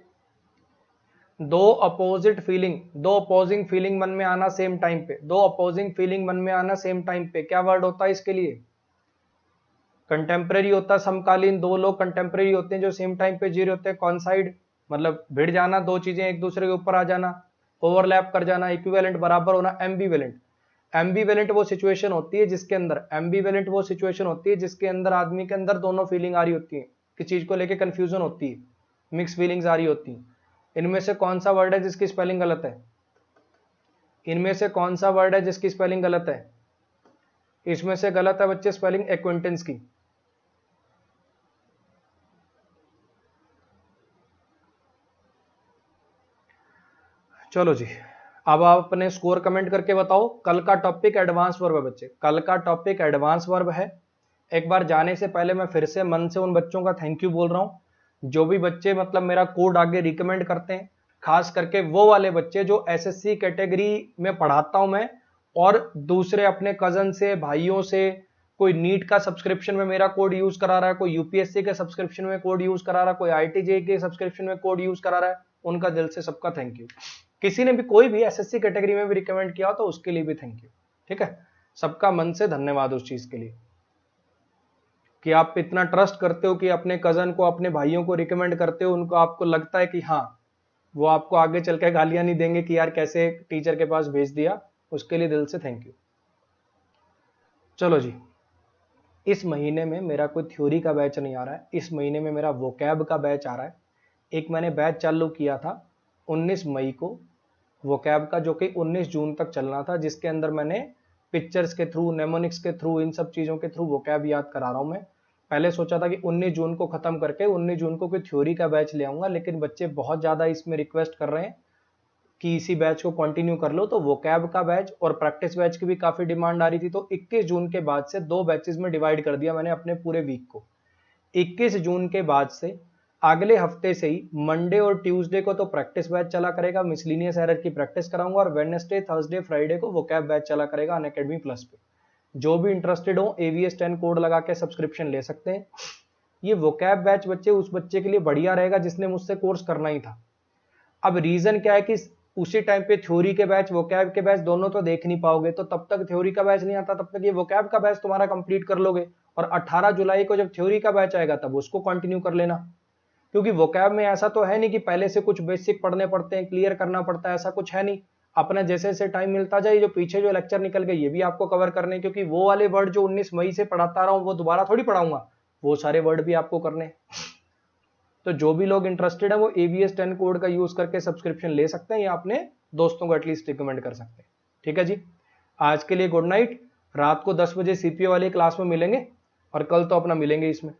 दो अपोजिट फीलिंग, दो अपोजिंग फीलिंग मन में आना सेम टाइम पे, दो अपोजिंग फीलिंग मन में आना सेम टाइम पे, क्या वर्ड होता है इसके लिए, कंटेम्प्रेरी होता है, समकालीन। दो लोग कंटेम्प्रेरी होते हैं जो सेम टाइम पे जी रहे होते हैं। कॉन्साइड मतलब भिड़ जाना, दो चीजें एक दूसरे के ऊपर आ जाना, ओवरलैप कर जाना। इक्विवेलेंट बराबर होना। एम्बीवेलेंट, एम्बीवेलेंट वो सिचुएशन होती है जिसके अंदर, एम्बीवेलेंट वो सिचुएशन होती है जिसके अंदर आदमी के अंदर दोनों फीलिंग आ रही होती है, किसी चीज को लेकर कंफ्यूजन होती है, मिक्स फीलिंग्स आ रही होती है। इनमें से कौन सा वर्ड है जिसकी स्पेलिंग गलत है, इनमें से कौन सा वर्ड है जिसकी स्पेलिंग गलत है, इसमें से गलत है बच्चे स्पेलिंग एक्विंटेंस की। चलो जी, अब आप अपने स्कोर कमेंट करके बताओ। कल का टॉपिक एडवांस वर्ब है बच्चे, कल का टॉपिक एडवांस वर्ब है। एक बार जाने से पहले मैं फिर से मन से उन बच्चों का थैंक यू बोल रहा हूं जो भी बच्चे मतलब मेरा कोड आगे रिकमेंड करते हैं, खास करके वो वाले बच्चे जो एसएससी कैटेगरी में पढ़ाता हूं मैं, और दूसरे अपने कजन से, भाइयों से, कोई नीट का सब्सक्रिप्शन में मेरा कोड यूज करा रहा है, कोई यूपीएससी के सब्सक्रिप्शन में कोड यूज करा रहा है, कोई आईटीजे के सब्सक्रिप्शन में कोड यूज करा रहा है, उनका दिल से सबका थैंक यू। किसी ने भी कोई भी एसएससी कैटेगरी में भी रिकमेंड किया तो उसके लिए भी थैंक यू। ठीक है, सबका मन से धन्यवाद उस चीज के लिए कि आप इतना ट्रस्ट करते हो कि अपने कजन को, अपने भाइयों को रिकमेंड करते हो, उनको आपको लगता है कि हाँ वो आपको आगे चल के गालियां नहीं देंगे कि यार कैसे टीचर के पास भेज दिया, उसके लिए दिल से थैंक यू। चलो जी, इस महीने में मेरा कोई थ्योरी का बैच नहीं आ रहा है, इस महीने में मेरा वोकैब का बैच आ रहा है। एक मैंने बैच चालू किया था 19 मई को वोकैब का, जो कि 19 जून तक चलना था, जिसके अंदर मैंने पिक्चर्स के थ्रू, नेमोनिक्स के थ्रू, इन सब चीज़ों के थ्रू वोकैब याद करा रहा हूँ मैं। पहले सोचा था कि 19 जून को ख़त्म करके 19 जून को कोई थ्योरी का बैच ले आऊँगा, लेकिन बच्चे बहुत ज़्यादा इसमें रिक्वेस्ट कर रहे हैं कि इसी बैच को कंटिन्यू कर लो, तो वोकैब का बैच और प्रैक्टिस बैच की भी काफ़ी डिमांड आ रही थी, तो 21 जून के बाद से 2 बैचेस में डिवाइड कर दिया मैंने अपने पूरे वीक को। 21 जून के बाद से अगले हफ्ते से ही मंडे और ट्यूसडे को तो प्रैक्टिस बैच चला करेगा, मिसलिनियस एरर की प्रैक्टिस कराऊंगा, और वेडनेसडे, थर्सडे, फ्राइडे को वोकैब बैच चला करेगा अनअकैडमी प्लस पे। जो भी इंटरेस्टेड हो AVS 10 कोड लगा के सब्सक्रिप्शन ले सकते हैं। ये वोकैब बैच बच्चे उस बच्चे के लिए बढ़िया रहेगा जिसने मुझसे कोर्स करना ही था। अब रीजन क्या है कि उसी टाइम पे थ्योरी के बैच, वोकैब के बैच दोनों तो देख नहीं पाओगे, तो तब तक थ्योरी का बैच नहीं आता, तब तक ये वोकैब का बैच तुम्हारा कंप्लीट कर लोगे, और 18 जुलाई को जब थ्योरी का बैच आएगा तब उसको कंटिन्यू कर लेना। क्योंकि वोकैब में ऐसा तो है नहीं कि पहले से कुछ बेसिक पढ़ने पड़ते हैं, क्लियर करना पड़ता है, ऐसा कुछ है नहीं। अपना जैसे जैसे टाइम मिलता जाए, जो पीछे जो लेक्चर निकल गए ये भी आपको कवर करने, क्योंकि वो वाले वर्ड जो 19 मई से पढ़ाता रहा हूँ वो दोबारा थोड़ी पढ़ाऊंगा, वो सारे वर्ड भी आपको करने। तो जो भी लोग इंटरेस्टेड है वो AVS 10 कोड का यूज करके सब्सक्रिप्शन ले सकते हैं, या अपने दोस्तों को एटलीस्ट रिकमेंड कर सकते हैं। ठीक है जी, आज के लिए गुड नाइट। रात को 10 बजे CPO वाली क्लास में मिलेंगे, और कल तो अपना मिलेंगे इसमें।